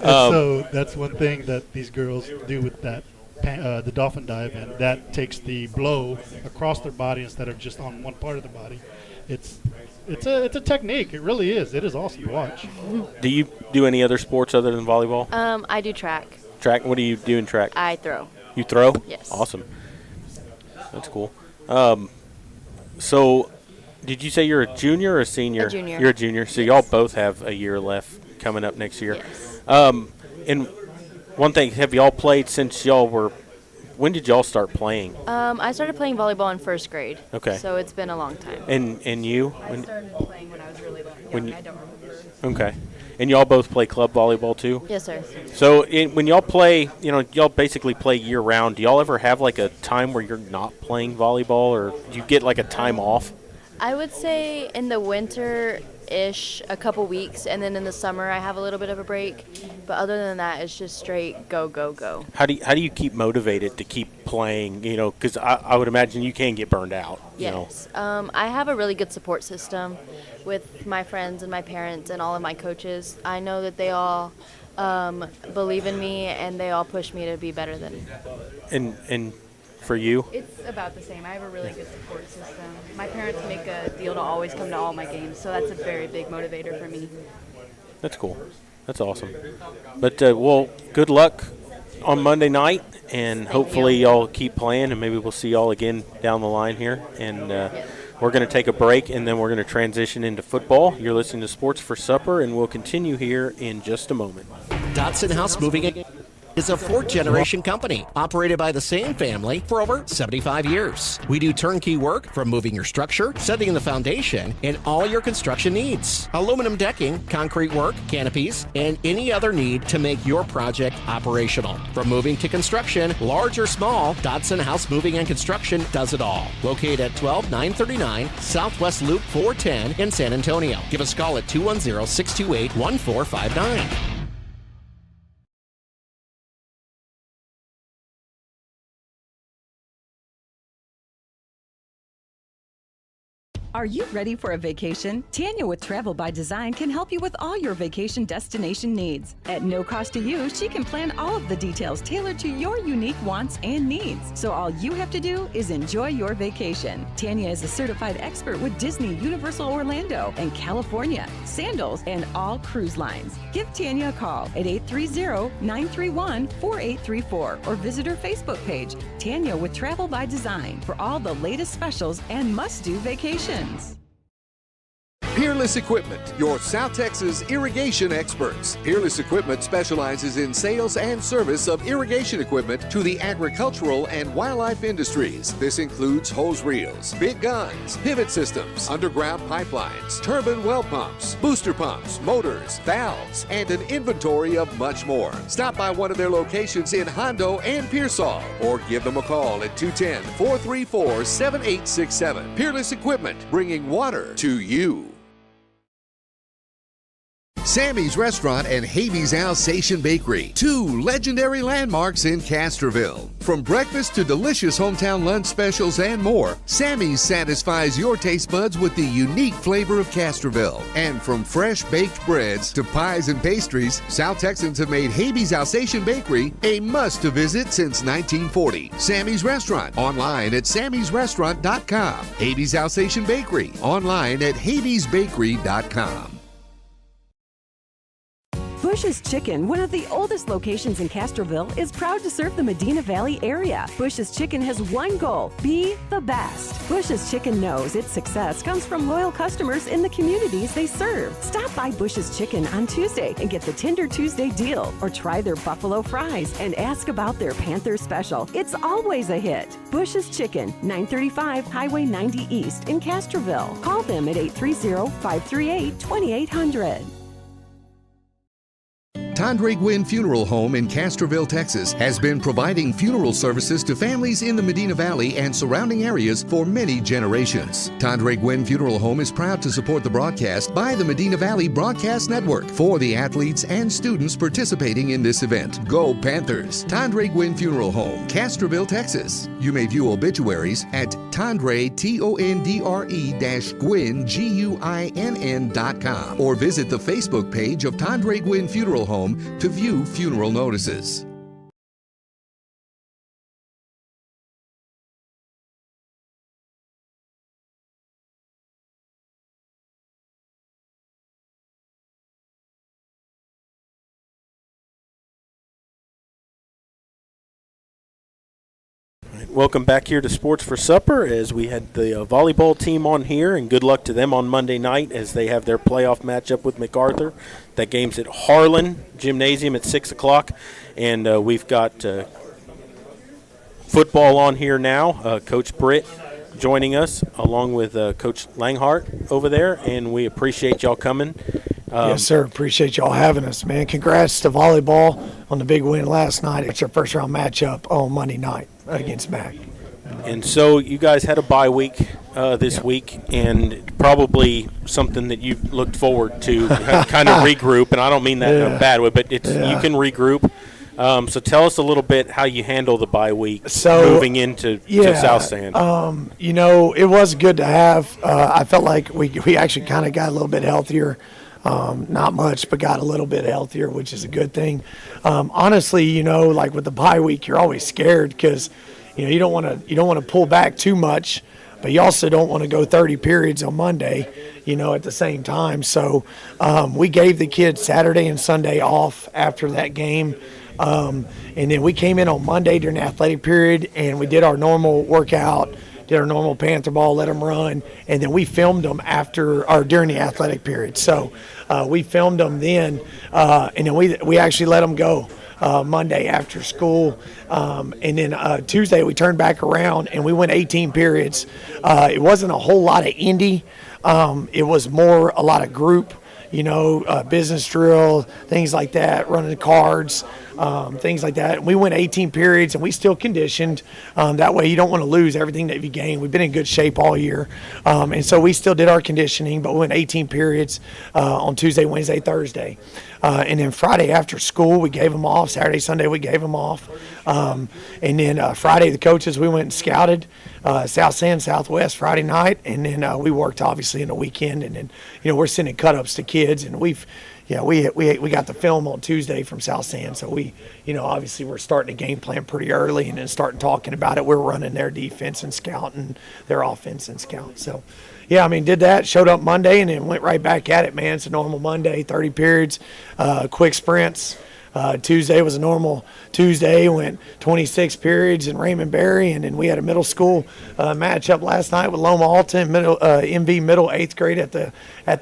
So that's one thing that these girls do with that, the dolphin dive, and that takes the blow across their body instead of just on one part of the body. It's a technique. It really is. It is awesome to watch. Do you do any other sports other than volleyball? I do track. Track? What do you do in track? I throw. You throw? Yes. Awesome. That's cool. So, did you say you're a junior or a senior? A junior. You're a junior. So y'all both have a year left coming up next year. Yes. And one thing, have y'all played since y'all were? When did y'all start playing? I started playing volleyball in first grade. Okay. So it's been a long time. And you? I started playing when I was really young. I don't remember. Okay. And y'all both play club volleyball too? Yes, sir. So when y'all play, y'all basically play year round. Do y'all ever have a time where you're not playing volleyball, or do you get a time off? I would say in the winter-ish, a couple weeks, and then in the summer I have a little bit of a break. But other than that, it's just straight go, go, go. How do you keep motivated to keep playing? Because I would imagine you can get burned out. Yes. I have a really good support system with my friends and my parents and all of my coaches. I know that they all believe in me, and they all push me to be better than. And for you? It's about the same. I have a really good support system. My parents make a deal to always come to all my games, so that's a very big motivator for me. That's cool. That's awesome. But, well, good luck on Monday night, and hopefully y'all keep playing, and maybe we'll see y'all again down the line here. And we're going to take a break, and then we're going to transition into football. You're listening to Sports for Supper, and we'll continue here in just a moment. Dotson House Moving is a fourth-generation company operated by the same family for over 75 years. We do turnkey work from moving your structure, setting the foundation, and all your construction needs. Aluminum decking, concrete work, canopies, and any other need to make your project operational. From moving to construction, large or small, Dotson House Moving and Construction does it all. Located at 12939 Southwest Loop 410 in San Antonio. Give us a call at 210-628-1459. Are you ready for a vacation? Tanya with Travel by Design can help you with all your vacation destination needs. At no cost to you, she can plan all of the details tailored to your unique wants and needs. So all you have to do is enjoy your vacation. Tanya is a certified expert with Disney, Universal Orlando, and California, Sandals, and all cruise lines. Give Tanya a call at 830-931-4834 or visit her Facebook page, Tanya with Travel by Design, for all the latest specials and must-do vacations. Peerless Equipment, your South Texas irrigation experts. Peerless Equipment specializes in sales and service of irrigation equipment to the agricultural and wildlife industries. This includes hose reels, big guns, pivot systems, underground pipelines, turbine well pumps, booster pumps, motors, valves, and an inventory of much more. Stop by one of their locations in Hondo and Pearsall, or give them a call at 210-434-7867. Peerless Equipment, bringing water to you. Sammy's Restaurant and Habeas Alsatian Bakery, two legendary landmarks in Castroville. From breakfast to delicious hometown lunch specials and more, Sammy's satisfies your taste buds with the unique flavor of Castroville. And from fresh baked breads to pies and pastries, South Texans have made Habeas Alsatian Bakery a must-to-visit since 1940. Sammy's Restaurant, online at sammysrestaurant.com. Habeas Alsatian Bakery, online at habeasbakery.com. Bush's Chicken, one of the oldest locations in Castroville, is proud to serve the Medina Valley area. Bush's Chicken has one goal: be the best. Bush's Chicken knows its success comes from loyal customers in the communities they serve. Stop by Bush's Chicken on Tuesday and get the Tender Tuesday deal, or try their buffalo fries and ask about their Panther special. It's always a hit. Bush's Chicken, 935 Highway 90 East in Castroville. Call them at 830-538-2800. Tandre Gwynn Funeral Home in Castroville, Texas, has been providing funeral services to families in the Medina Valley and surrounding areas for many generations. Tandre Gwynn Funeral Home is proud to support the broadcast by the Medina Valley Broadcast Network for the athletes and students participating in this event. Go Panthers! Tandre Gwynn Funeral Home, Castroville, Texas. You may view obituaries at Tandre, Tondre-Gwynn, Guinn.com, or visit the Facebook page of Tandre Gwynn Funeral Home to view funeral notices. Welcome back here to Sports for Supper as we had the volleyball team on here, and good luck to them on Monday night as they have their playoff matchup with MacArthur. That game's at Harlan Gymnasium at 6 o'clock, and we've got football on here now. Coach Britt joining us along with Coach Langhart over there, and we appreciate y'all coming. Yes, sir. Appreciate y'all having us, man. Congrats to volleyball on the big win last night. It's your first round matchup on Monday night against Mac. And so you guys had a bye week this week, and probably something that you looked forward to kind of regroup, and I don't mean that in a bad way, but you can regroup. So tell us a little bit how you handle the bye week moving into to South Sand. It was good to have. I felt like we actually kind of got a little bit healthier. Not much, but got a little bit healthier, which is a good thing. Honestly, like with the bye week, you're always scared because, you don't want to pull back too much, but you also don't want to go 30 periods on Monday, at the same time. So we gave the kids Saturday and Sunday off after that game. And then we came in on Monday during the athletic period, and we did our normal workout, did our normal Panther ball, let them run, and then we filmed them during the athletic period. So we filmed them then, and then we actually let them go Monday after school. And then Tuesday we turned back around and we went 18 periods. It wasn't a whole lot of indie. It was more a lot of group, business drill, things like that, running cards, things like that. We went 18 periods and we still conditioned. That way you don't want to lose everything that you gained. We've been in good shape all year. And so we still did our conditioning, but we went 18 periods on Tuesday, Wednesday, Thursday. And then Friday after school, we gave them off. Saturday, Sunday, we gave them off. And then Friday, the coaches, we went and scouted South Sand, Southwest Friday night. And then we worked, obviously, in the weekend. And then, we're sending cut-ups to kids. And we got the film on Tuesday from South Sand. So we, obviously we're starting a game plan pretty early and then starting talking about it. We're running their defense and scouting their offense and scout. So, did that, showed up Monday, and then went right back at it, man. It's a normal Monday, 30 periods, quick sprints. Tuesday was a normal Tuesday, went 26 periods in Raymond Berry, and then we had a middle school matchup last night with Loma Alta, MV middle 8th grade at the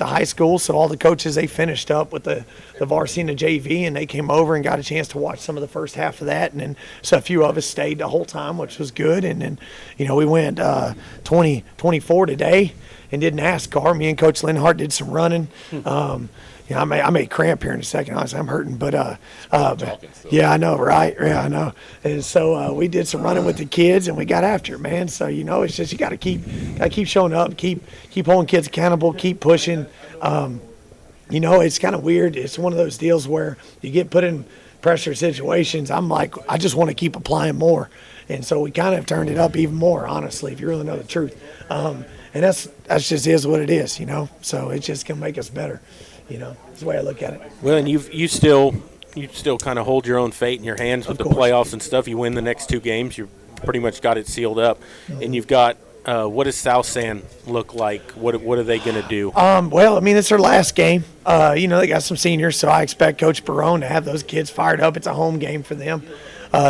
high school. So all the coaches, they finished up with the varsity and the JV, and they came over and got a chance to watch some of the first half of that. And then so a few of us stayed the whole time, which was good. And then, we went 20-24 today and did NASCAR. Me and Coach Linhart did some running. I may cramp here in a second. Honestly, I'm hurting, but I know, right? Yeah, I know. And so we did some running with the kids, and we got after it, man. So it's just you got to keep showing up, keep holding kids accountable, keep pushing. It's kind of weird. It's one of those deals where you get put in pressure situations. I'm like, I just want to keep applying more, and so we kind of turned it up even more. Honestly, if you really know the truth, and that's just is what it is, So it's just gonna make us better. That's the way I look at it. Well, and you still kind of hold your own fate in your hands with the playoffs and stuff. You win the next two games, you pretty much got it sealed up. Mm-hmm. And you've got what does South San look like? What are they going to do? Well, I mean, it's their last game. They got some seniors, so I expect Coach Barone to have those kids fired up. It's a home game for them.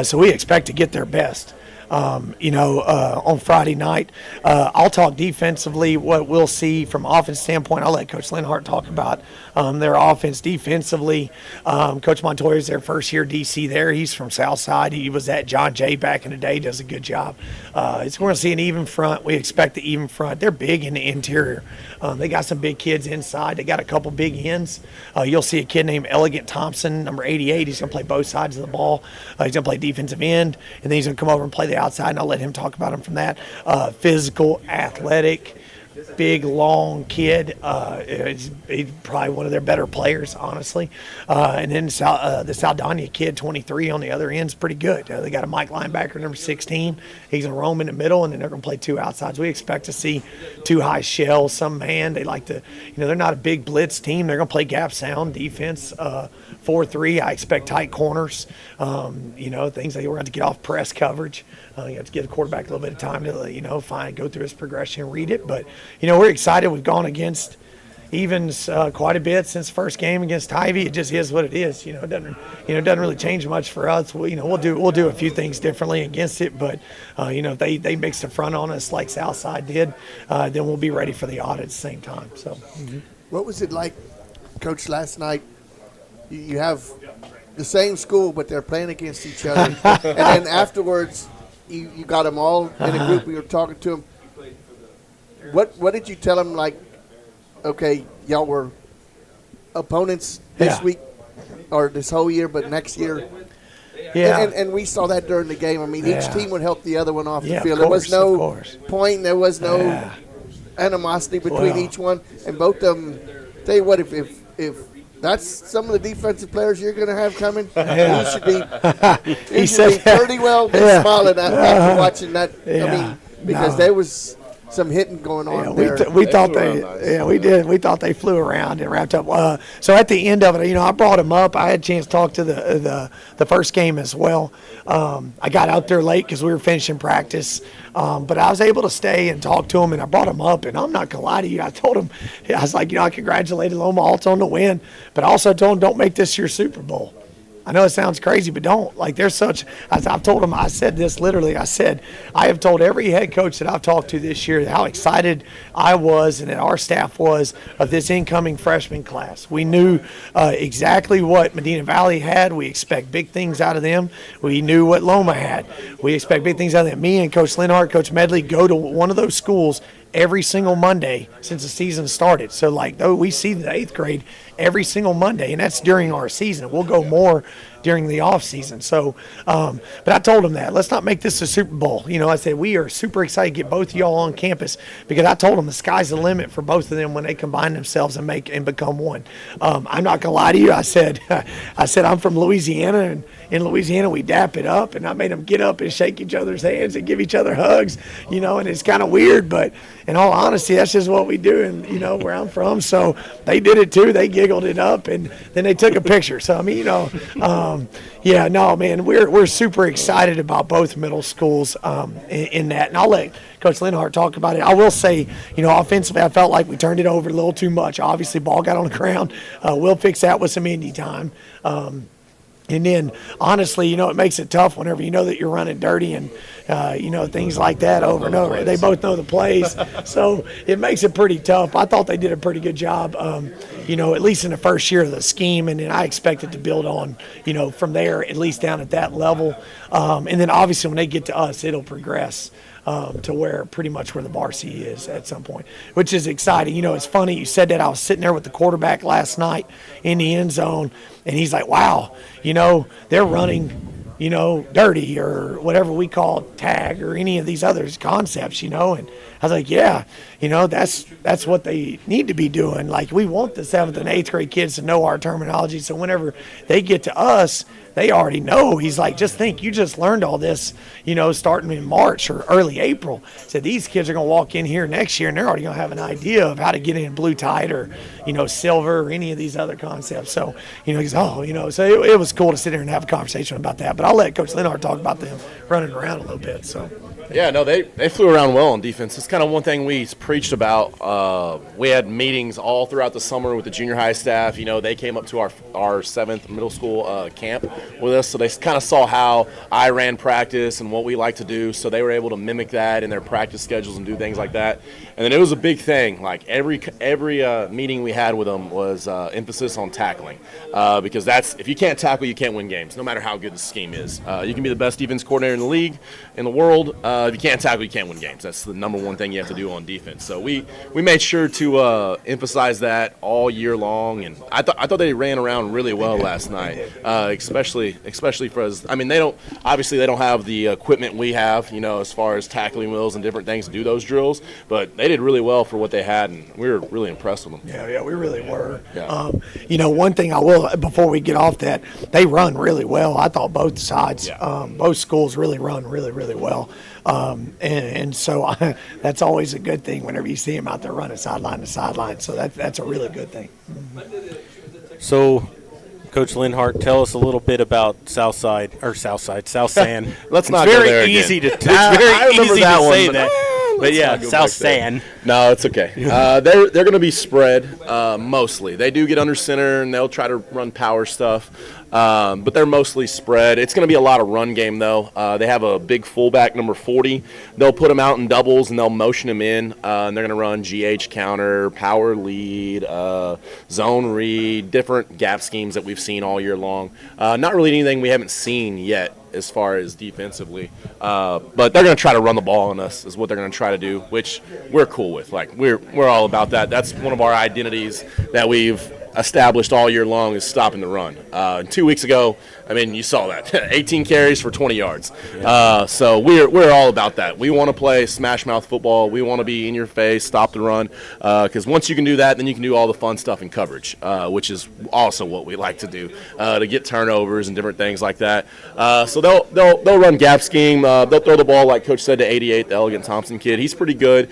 So we expect to get their best. On Friday night. I'll talk defensively, what we'll see from offense standpoint. I'll let Coach Linhart talk about their offense defensively. Coach Montoya is their first-year DC there. He's from Southside. He was at John Jay back in the day, does a good job. We're going to see an even front. We expect the even front. They're big in the interior. They got some big kids inside. They got a couple big ends. You'll see a kid named Elegant Thompson, number 88. He's going to play both sides of the ball. He's going to play defensive end, and then he's going to come over and play the outside, and I'll let him talk about him from that. Physical, athletic, big, long kid. He's probably one of their better players, honestly. And then the Saldana kid, 23, on the other end is pretty good. They got a Mike linebacker, number 16. He's a roam in the middle, and then they're going to play two outsides. We expect to see two high shells, some man. They like to, they're not a big blitz team. They're going to play gap sound defense, 4-3. I expect tight corners, things that we're going to get off press coverage. You have to give the quarterback a little bit of time to, go through his progression and read it. But, we're excited. We've gone against evens quite a bit since the first game against Ivy. It just is what it is. It doesn't really change much for us. We'll do a few things differently against it. But, if they mix the front on us like Southside did, then we'll be ready for the audit at the same time. So, What was it like, Coach, last night? You have the same school, but they're playing against each other. And then afterwards, you got them all in a group. We were talking to them. What did you tell them? Like, okay, y'all were opponents this week or this whole year, but next year. Yeah. And we saw that during the game. I mean, each team would help the other one off the field. There was no point. There was no animosity between each one. And both of them, tell you what, if that's some of the defensive players you're going to have coming, you should be pretty well smiling after watching that. I mean, because there was some hitting going on there. We thought we did. We thought they flew around and wrapped up. So at the end of it, I brought him up. I had a chance to talk to the first game as well. I got out there late because we were finishing practice, but I was able to stay and talk to him, and I brought him up. And I'm not gonna lie to you, I told him, I was like, I congratulated Loma Alta on the win, but I also told him, don't make this your Super Bowl. I know it sounds crazy, but don't. Like, there's such – I've told him – I said this literally. I said, I have told every head coach that I've talked to this year how excited I was and that our staff was of this incoming freshman class. We knew exactly what Medina Valley had. We expect big things out of them. We knew what Loma had. We expect big things out of them. Me and Coach Linhart, Coach Medley go to one of those schools every single Monday since the season started. So, we see the 8th grade every single Monday, and that's during our season. We'll go more during the off season. So, but I told him that let's not make this a Super Bowl. I said we are super excited to get both of y'all on campus because I told them the sky's the limit for both of them when they combine themselves and become one. I'm not gonna lie to you. I said I'm from Louisiana, and in Louisiana we dap it up, and I made them get up and shake each other's hands and give each other hugs. And it's kind of weird, but in all honesty, that's just what we do, and where I'm from. So they did it too. They giggled it up, and then they took a picture. So I mean, man, we're super excited about both middle schools in that, and I'll let Coach Linhart talk about it. I will say, offensively, I felt like we turned it over a little too much. Obviously, ball got on the ground. We'll fix that with some indie time. And then, honestly, it makes it tough whenever you know that you're running dirty and, things like that over and over. They both know the plays. So it makes it pretty tough. I thought they did a pretty good job, at least in the first year of the scheme. And then I expect it to build on, from there, at least down at that level. And then, obviously, when they get to us, it'll progress. To where pretty much where the varsity is at some point, which is exciting. It's funny you said that. I was sitting there with the quarterback last night in the end zone, and he's like, wow, they're running, dirty or whatever we call tag or any of these other concepts, and I was like, yeah, that's what they need to be doing. Like, we want the 7th and 8th grade kids to know our terminology, so whenever they get to us, they already know. He's like, just think, you just learned all this, starting in March or early April. So these kids are going to walk in here next year, and they're already going to have an idea of how to get in blue tide or, silver or any of these other concepts. So, he's, so it was cool to sit here and have a conversation about that. But I'll let Coach Linhart talk about them running around a little bit. So. Yeah, no, they flew around well on defense. It's kind of one thing we preached about. We had meetings all throughout the summer with the junior high staff. You know, they came up to our 7th middle school camp with us, so they kind of saw how I ran practice and what we like to do, so they were able to mimic that in their practice schedules and do things like that. And then it was a big thing. Like every meeting we had with them was emphasis on tackling, because if you can't tackle, you can't win games, no matter how good the scheme is. You can be the best defense coordinator in the league, in the world. If you can't tackle, you can't win games. That's the number one thing you have to do on defense. So we made sure to emphasize that all year long, and I thought they ran around really well last night, especially for us. I mean, they don't have the equipment we have, you know, as far as tackling wheels and different things to do those drills, but they did really well for what they had, and we were really impressed with them. Yeah, we really were. Yeah. You know, one thing I will, before we get off that, they run really well. I thought both sides, both schools really run really, really well. And so that's always a good thing whenever you see them out there running sideline to sideline. So that's a really good thing. So, Coach Linhart, tell us a little bit about South Sand. Let's not go there again. It's very easy to say that. But yeah, not go South back there. Sand. No, it's okay. They're going to be spread mostly. They do get under center, and they'll try to run power stuff. But they're mostly spread. It's going to be a lot of run game, though. They have a big fullback, number 40. They'll put him out in doubles, and they'll motion him in. And they're going to run GH counter, power lead, zone read, different gap schemes that we've seen all year long. Not really anything we haven't seen yet as far as defensively. But they're going to try to run the ball on us is what they're going to try to do, which we're cool with. Like, we're all about that. That's one of our identities that we've established all year long, is stopping the run. 2 weeks ago, I mean, you saw that. 18 carries for 20 yards. So we're all about that. We want to play smash mouth football. We want to be in your face, stop the run. Because once you can do that, then you can do all the fun stuff in coverage, which is also what we like to do, to get turnovers and different things like that. So they'll run gap scheme. They'll throw the ball, like Coach said, to 88, the Elegant Thompson kid. He's pretty good.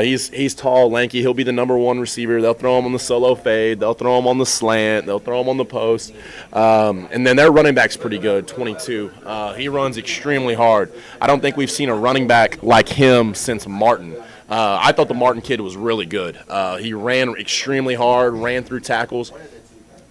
He's tall, lanky. He'll be the number one receiver. They'll throw him on the solo fade. They'll throw him on the slant. They'll throw him on the post. And then their running back's pretty good, 22. He runs extremely hard. I don't think we've seen a running back like him since Martin. I thought the Martin kid was really good. He ran extremely hard, ran through tackles.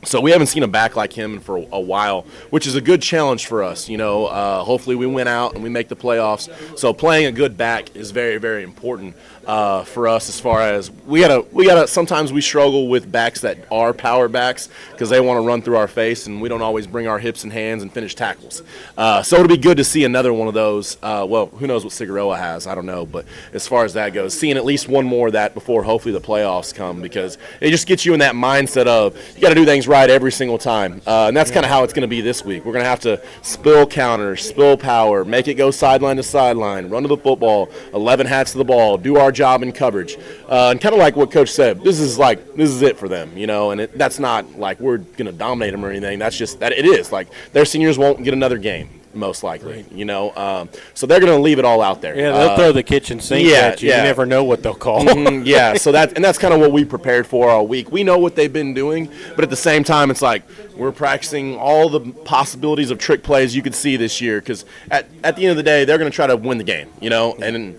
So we haven't seen a back like him for a while, which is a good challenge for us. You know, hopefully we win out and we make the playoffs. So playing a good back is very, very important for us. As far as we gotta. Sometimes we struggle with backs that are power backs because they want to run through our face, and we don't always bring our hips and hands and finish tackles. So it'll be good to see another one of those. Well, who knows what Cigarella has? I don't know, but as far as that goes, seeing at least one more of that before hopefully the playoffs come, because it just gets you in that mindset of you got to do things right every single time, and that's kind of how it's going to be this week. We're going to have to spill counters, spill power, make it go sideline to sideline, run to the football, 11 hats to the ball, do our job in coverage, and kind of like what Coach said, this is it for them, you know. And that's not like we're going to dominate them or anything. That's just that it is like their seniors won't get another game, most likely, you know. So they're going to leave it all out there. Yeah, they'll throw the kitchen sink at you. You never know what they'll call. Yeah, so that's kind of what we prepared for all week. We know what they've been doing, but at the same time, it's like we're practicing all the possibilities of trick plays you could see this year, because at the end of the day, they're going to try to win the game, you know. And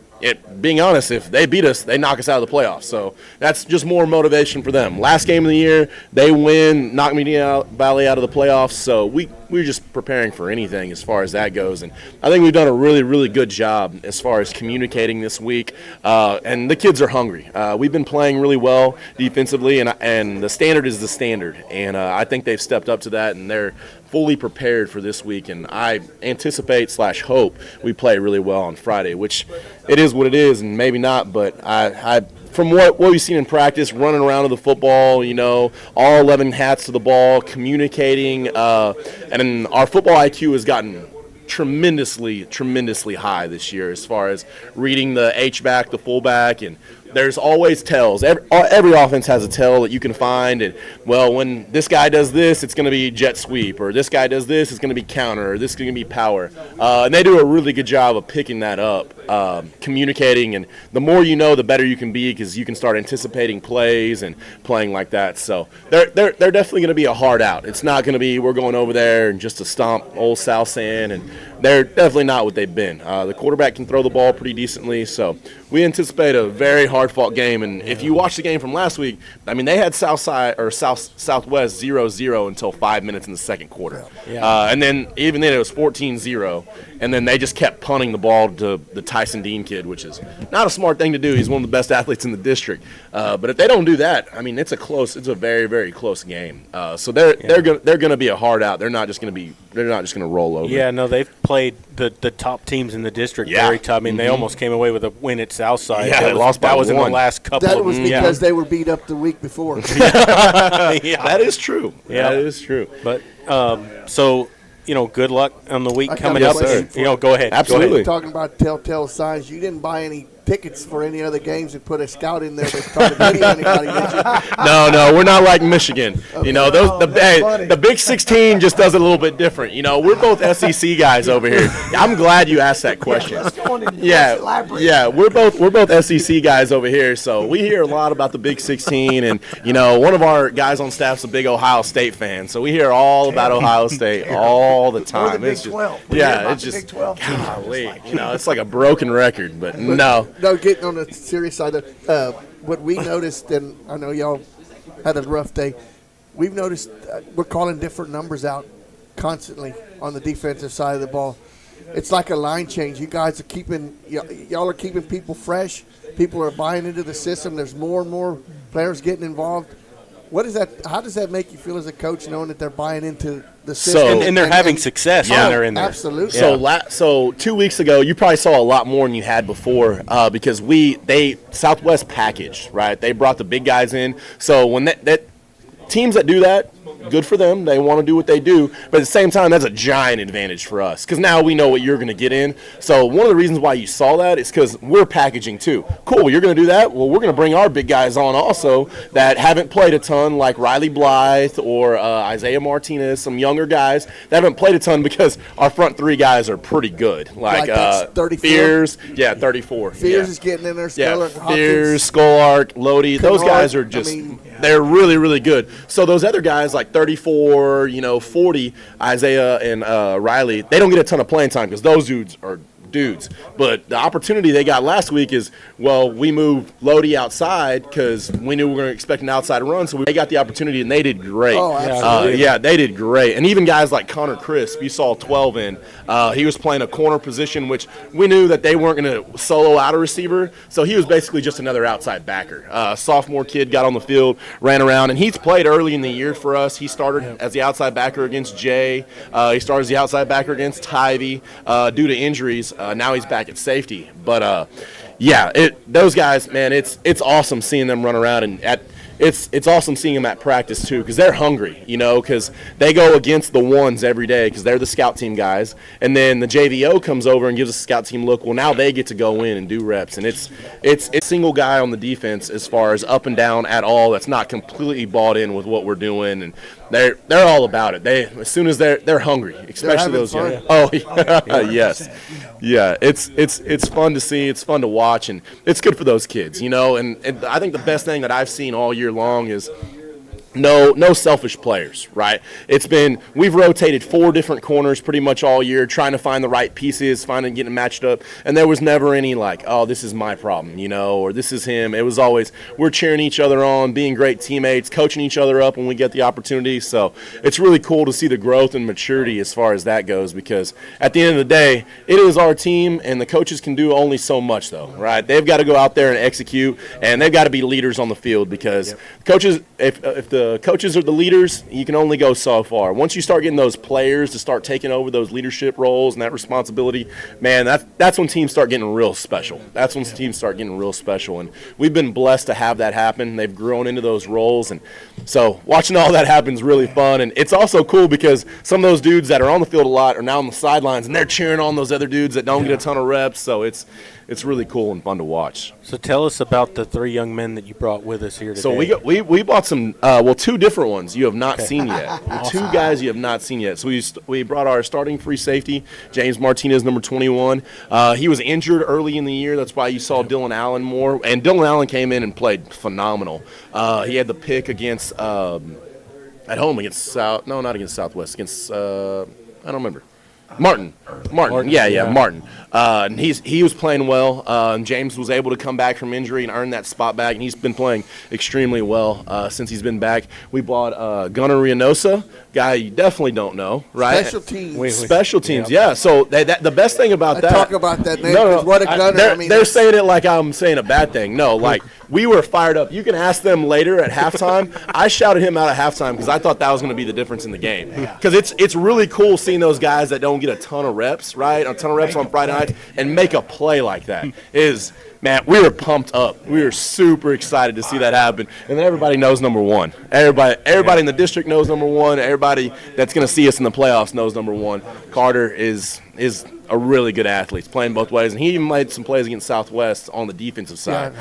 being honest, if they beat us, they knock us out of the playoffs. So that's just more motivation for them. Last game of the year, they win, knock Medina Valley out of the playoffs. So we're just preparing for anything as far as that goes. And I think we've done a really, really good job as far as communicating this week. And the kids are hungry. We've been playing really well defensively, and the standard is the standard. And I think they've stepped up to that, and they're fully prepared for this week, and I anticipate / hope we play really well on Friday, which it is what it is, and maybe not, but I from what we've seen in practice, running around to the football, you know, all 11 hats to the ball, communicating, and our football IQ has gotten tremendously high this year as far as reading the H-back, the fullback, and there's always tells. Every offense has a tell that you can find. And, well, when this guy does this, it's going to be jet sweep. Or this guy does this, it's going to be counter. Or this is going to be power. And they do a really good job of picking that up communicating, and the more you know, the better you can be, because you can start anticipating plays and playing like that. So they're definitely going to be a hard out. It's not going to be we're going over there and just to stomp old South San, and they're definitely not what they've been. The quarterback can throw the ball pretty decently, so we anticipate a very hard-fought game. And if you watch the game from last week, I mean, they had Southwest 0-0 until 5 minutes in the second quarter. Yeah. And then even then it was 14-0, and then they just kept punting the ball to the Tyson Dean kid, which is not a smart thing to do. He's one of the best athletes in the district. But if they don't do that, I mean, it's a very, very close game. So they're going to be a hard out. They're not just going to roll over. Yeah, no, they've played the top teams in the district very tough. I mean, they almost came away with a win at Southside. Yeah, they lost by that was in the one. last couple. That was because they were beat up the week before. That is true. Yeah. That is true. But so good luck on the week I got coming a up. question Go ahead. Absolutely. Go ahead. Talking about telltale signs, you didn't buy any tickets for any other games and put a scout in there to try to video anybody, did you? No, we're not like Michigan. The Big 16 just does it a little bit different. We're both SEC guys over here. I'm glad you asked that question. Yeah, we're both SEC guys over here, so we hear a lot about the Big 16, and one of our guys on staff's a big Ohio State fan, so we hear all about Ohio State all the time. Big It's just 12. it's just golly, it's like a broken record, but no. No, getting on the serious side, what we noticed, and I know y'all had a rough day, we've noticed we're calling different numbers out constantly on the defensive side of the ball. It's like a line change. You guys are y'all are keeping people fresh. People are buying into the system. There's more and more players getting involved. What is that? How does that make you feel as a coach, knowing that they're buying into the system? And they're having success when they're in there. Absolutely. So 2 weeks ago, you probably saw a lot more than you had before because Southwest packaged, right? They brought the big guys in. So when that teams that do that, good for them. They want to do what they do. But at the same time, that's a giant advantage for us because now we know what you're going to get in. So one of the reasons why you saw that is because we're packaging too. Cool, you're going to do that? Well, we're going to bring our big guys on also that haven't played a ton, like Riley Blythe or Isaiah Martinez, some younger guys that haven't played a ton because our front three guys are pretty good. Like that's 34? Fears, 34. Fears is getting in there. Yeah, Fears, Skolark, Lodi, those guys are just they're really, really good. So those other guys like 34, 40, Isaiah and Riley, they don't get a ton of playing time because those dudes are dudes. But the opportunity they got last week is, we moved Lodi outside because we knew we were going to expect an outside run, so they got the opportunity, and they did great. Oh, absolutely. They did great. And even guys like Connor Crisp, you saw 12 in. He was playing a corner position, which we knew that they weren't going to solo out a receiver, so he was basically just another outside backer. Sophomore kid got on the field, ran around, and he's played early in the year for us. He started as the outside backer against Jay. He started as the outside backer against Tivy due to injuries. Now he's back at safety. But, those guys, man, it's awesome seeing them run around, and it's awesome seeing them at practice too because they're hungry, because they go against the ones every day because they're the scout team guys, and then the JVO comes over and gives us a scout team look. Well, now they get to go in and do reps, and it's a single guy on the defense as far as up and down at all that's not completely bought in with what we're doing, and they're all about it. As soon as they're hungry, especially those young. Oh, yes. Yeah, it's fun to see. It's fun to watch, and it's good for those kids, and I think the best thing that I've seen all year long is no selfish players, right? We've rotated 4 different corners pretty much all year, trying to find the right pieces, getting matched up, and there was never any like, oh, this is my problem, or this is him. It was always we're cheering each other on, being great teammates, coaching each other up when we get the opportunity. So it's really cool to see the growth and maturity as far as that goes, because at the end of the day, it is our team, and the coaches can do only so much, though, right? They've got to go out there and execute, and they've got to be leaders on the field because coaches, if the coaches are the leaders, you can only go so far. Once you start getting those players to start taking over those leadership roles and that responsibility, man, that's when teams start getting real special. And we've been blessed to have that happen. They've grown into those roles, and so watching all that happen is really fun. And it's also cool because some of those dudes that are on the field a lot are now on the sidelines, and they're cheering on those other dudes that don't get a ton of reps. So it's really cool and fun to watch. So tell us about the 3 young men that you brought with us here today. So we bought some. Well, two different ones you have not seen yet. Two guys you have not seen yet. So we brought our starting free safety, James Martinez, number 21. He was injured early in the year. That's why you saw Dylan Allen more. And Dylan Allen came in and played phenomenal. He had the pick against at home against not against Southwest, against I don't remember. Martin. Yeah, Martin. And he was playing well. James was able to come back from injury and earn that spot back, and he's been playing extremely well since he's been back. We bought Gunnar Reynosa, guy you definitely don't know, right? Special teams, yeah. So the best thing about that. Talk about that name. No, what a Gunnar. They're saying it like I'm saying a bad thing. No, like we were fired up. You can ask them later at halftime. I shouted him out at halftime because I thought that was going to be the difference in the game. Because it's really cool seeing those guys that don't get a ton of reps, right? A ton of reps on Friday nights and make a play like that. Man, we were pumped up. We were super excited to see that happen. And then everybody knows number one. Everybody in the district knows number one. Everybody that's going to see us in the playoffs knows number one. Carter is a really good athlete. He's playing both ways. And he even made some plays against Southwest on the defensive side.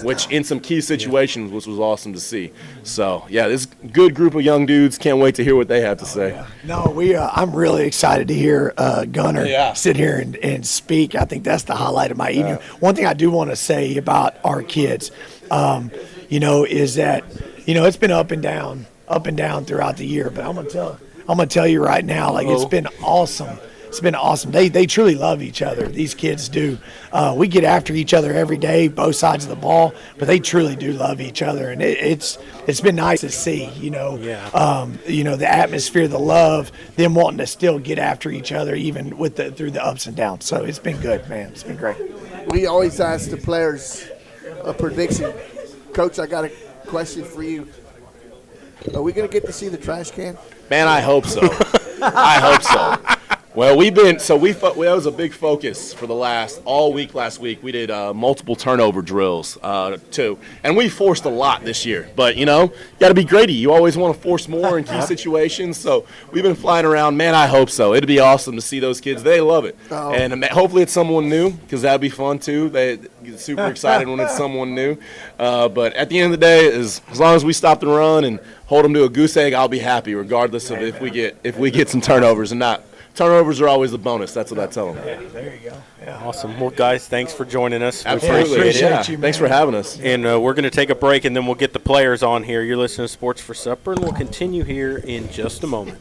Which in some key situations, which was awesome to see. So, this good group of young dudes. Can't wait to hear what they have to say. No, I'm really excited to hear Gunnar sit here and speak. I think that's the highlight of my evening. One thing I do want to say about our kids, is that, it's been up and down throughout the year. But I'm gonna tell you right now, it's been awesome. It's been awesome. They truly love each other. These kids do. We get after each other every day, both sides of the ball, but they truly do love each other, and it's been nice to see. The atmosphere, the love, them wanting to still get after each other, even through the ups and downs. So it's been good, man. It's been great. We always ask the players a prediction. Coach, I got a question for you. Are we going to get to see the trash can? Man, I hope so. I hope so. Well, that was a big focus for all week last week. We did multiple turnover drills too, and we forced a lot this year. But you got to be Grady. You always want to force more in key situations. So we've been flying around. Man, I hope so. It'd be awesome to see those kids. They love it, and hopefully it's someone new because that'd be fun too. They get super excited when it's someone new. But at the end of the day, as long as we stop the run and hold them to a goose egg, I'll be happy, regardless of if we get some turnovers or not. Turnovers are always a bonus. That's what I tell them. Yeah, there you go. Yeah. Awesome. Well, guys, thanks for joining us. Absolutely. Appreciate you, man. Thanks for having us. And we're going to take a break, and then we'll get the players on here. You're listening to Sports for Supper, and we'll continue here in just a moment.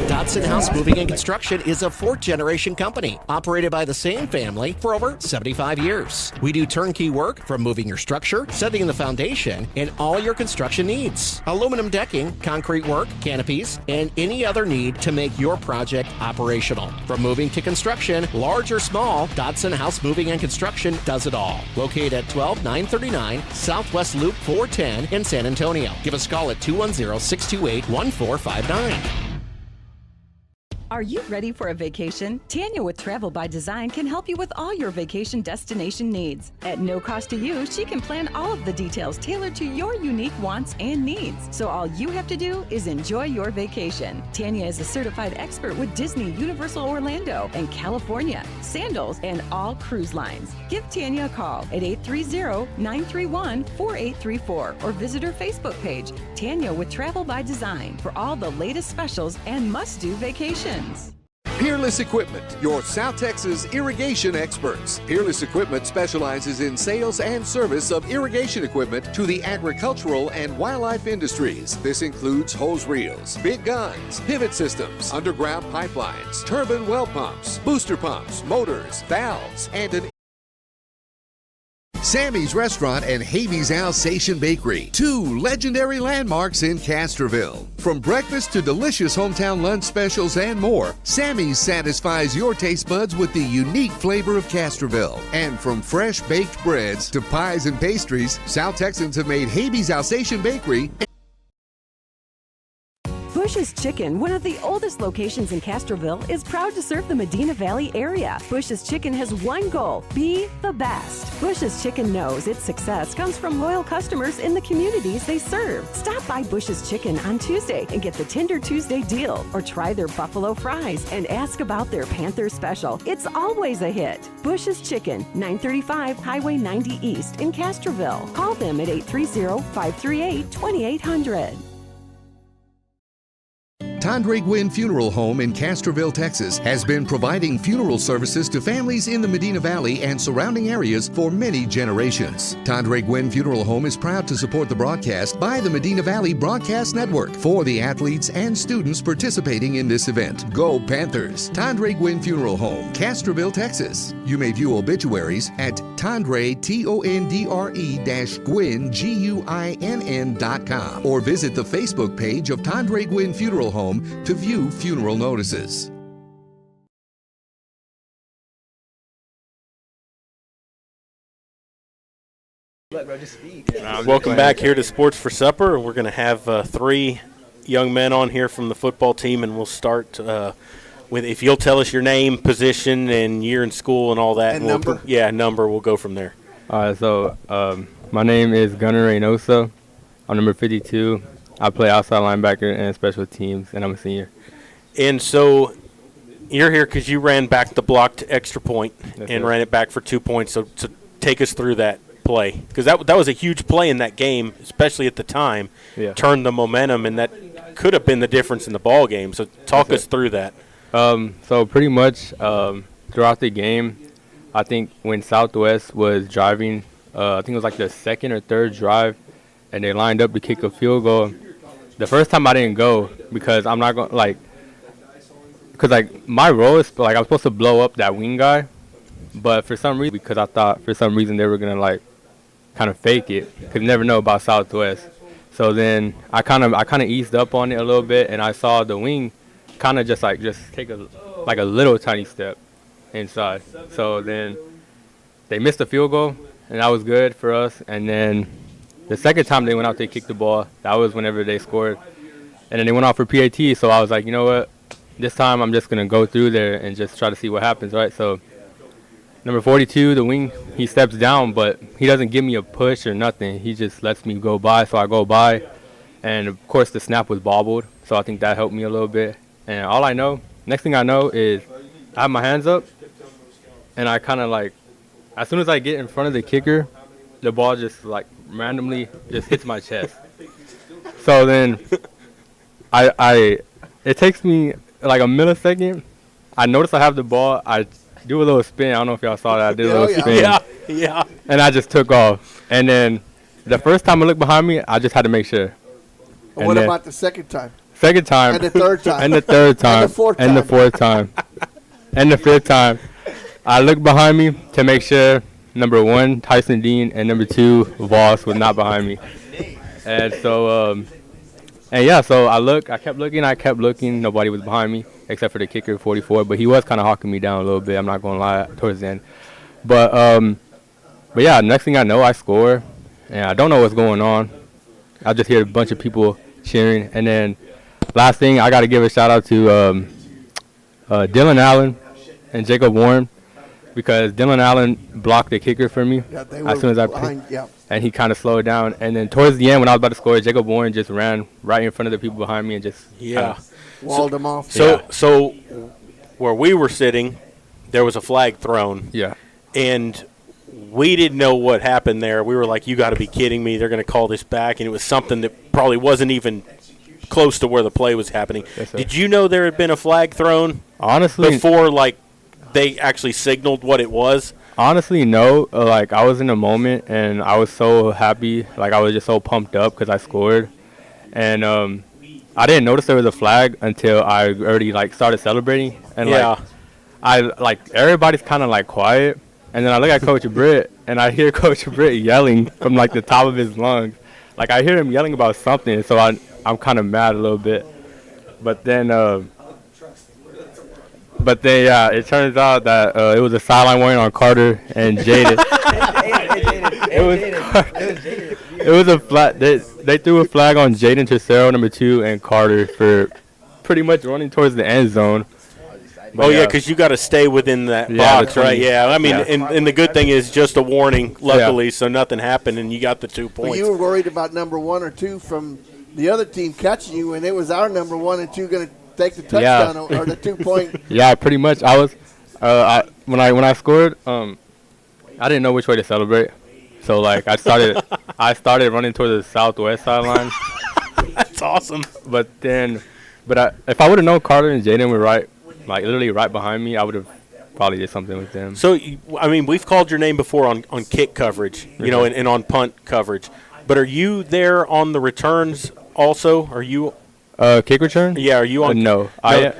Dodson House Moving and Construction is a fourth-generation company operated by the same family for over 75 years. We do turnkey work from moving your structure, setting the foundation, and all your construction needs. Aluminum decking, concrete work, canopies, and any other need to make your project operational. From moving to construction, large or small, Dodson House Moving and Construction does it all. Located at 12939 Southwest Loop 410 in San Antonio. Give us a call at 210-628-1459. Are you ready for a vacation? Tanya with Travel by Design can help you with all your vacation destination needs. At no cost to you, she can plan all of the details tailored to your unique wants and needs. So all you have to do is enjoy your vacation. Tanya is a certified expert with Disney, Universal Orlando, and California, Sandals, and all cruise lines. Give Tanya a call at 830-931-4834 or visit her Facebook page, Tanya with Travel by Design, for all the latest specials and must-do vacations. Peerless Equipment, your South Texas irrigation experts. Peerless Equipment specializes in sales and service of irrigation equipment to the agricultural and wildlife industries. This includes hose reels, big guns, pivot systems, underground pipelines, turbine well pumps, booster pumps, motors, valves, and an Sammy's Restaurant and Havy's Alsatian Bakery, two legendary landmarks in Castroville. From breakfast to delicious hometown lunch specials and more, Sammy's satisfies your taste buds with the unique flavor of Castroville. And from fresh baked breads to pies and pastries, South Texans have made Havy's Alsatian Bakery. Bush's Chicken, one of the oldest locations in Castroville, is proud to serve the Medina Valley area. Bush's Chicken has one goal: be the best. Bush's Chicken knows its success comes from loyal customers in the communities they serve. Stop by Bush's Chicken on Tuesday and get the Tender Tuesday deal, or try their buffalo fries and ask about their Panther special. It's always a hit. Bush's Chicken, 935 Highway 90 East in Castroville. Call them at 830-538-2800. Tandre Gwynn Funeral Home in Castroville, Texas, has been providing funeral services to families in the Medina Valley and surrounding areas for many generations. Tandre Gwynn Funeral Home is proud to support the broadcast by the Medina Valley Broadcast Network for the athletes and students participating in this event. Go Panthers! Tandre Gwynn Funeral Home, Castroville, Texas. You may view obituaries at Tandre, Tondre-Gwynn, Guinn.com, or visit the Facebook page of Tandre Gwynn Funeral Home to view funeral notices. Welcome back here to Sports for Supper. We're going to have 3 young men on here from the football team, and we'll start with, if you'll tell us your name, position, and year in school and all that. And number? Number. We'll go from there. All right, so my name is Gunnar Reynosa. I'm number 52. I play outside linebacker and special teams, and I'm a senior. And so you're here because you ran back the blocked extra point and ran it back for 2 points. So take us through that play, because that was a huge play in that game, especially at the time. Yeah. Turned the momentum, and that could have been the difference in the ball game. So talk us through that. So pretty much throughout the game, I think when Southwest was driving, I think it was like the second or third drive, and they lined up to kick a field goal. The first time I didn't go because I'm not going because my role is I was supposed to blow up that wing guy, but for some reason, because I thought for some reason they were gonna kind of fake it, because you never know about Southwest. So then I kind of eased up on it a little bit, and I saw the wing kind of just take a little tiny step inside. So then they missed the field goal, and that was good for us. And then the second time they went out, they kicked the ball. That was whenever they scored. And then they went out for PAT, so I was like, you know what? This time I'm just going to go through there and just try to see what happens, right? So number 42, the wing, he steps down, but he doesn't give me a push or nothing. He just lets me go by, so I go by. And, of course, the snap was bobbled, so I think that helped me a little bit. And next thing I know is I have my hands up, and I kind of as soon as I get in front of the kicker, the ball just randomly just hits my chest. So then it takes me a millisecond. I notice I have the ball. I do a little spin. I don't know if y'all saw that. I did a little spin. Yeah. And I just took off. And then the first time I looked behind me, I just had to make sure. And what about the second time? Second time. And the third time. And the third time. And the fourth time. And the fourth time. And the fifth time. I looked behind me to make sure number 1, Tyson Dean, and number 2, Voss was not behind me. And so, so I kept looking. Nobody was behind me except for the kicker, 44, but he was kind of hawking me down a little bit. I'm not going to lie, towards the end. But yeah, next thing I know, I score, and I don't know what's going on. I just hear a bunch of people cheering. And then last thing, I got to give a shout out to Dylan Allen and Jacob Warren, because Dylan Allen blocked the kicker for me as soon as I picked, and he kind of slowed down. And then towards the end, when I was about to score, Jacob Warren just ran right in front of the people behind me and just walled them off. So where we were sitting, there was a flag thrown. Yeah. And we didn't know what happened there. We were like, you got to be kidding me. They're going to call this back. And it was something that probably wasn't even close to where the play was happening. Yes, did you know there had been a flag thrown? Honestly, before they actually signaled what it was? Honestly, no. I was in a moment, and I was so happy. I was just so pumped up because I scored. And I didn't notice there was a flag until I already, started celebrating. And, everybody's kind of, quiet. And then I look at Coach Britt, and I hear Coach Britt yelling from, the top of his lungs. I hear him yelling about something, so I'm kind of mad a little bit. But then it turns out that it was a sideline warning on Carter and Jaden. It was a flag. They threw a flag on Jaden Tercero, number 2, and Carter for pretty much running towards the end zone. But because you got to stay within that box, right? Yeah, I mean, and the good thing is just a warning, luckily, so nothing happened, and you got the 2 points. Well, you were worried about number 1 or 2 from the other team catching you, and it was our number 1 and 2 going to take the touchdown or the 2-point. Yeah, pretty much. I was when I scored, I didn't know which way to celebrate, so I started running toward the southwest sideline. That's awesome. But then But if I would have known Carter and Jaden were literally right behind me, I would have probably did something with them. So, we've called your name before on kick coverage, and on punt coverage. But are you there on the returns also? Are you kick return? Yeah, are you on? No.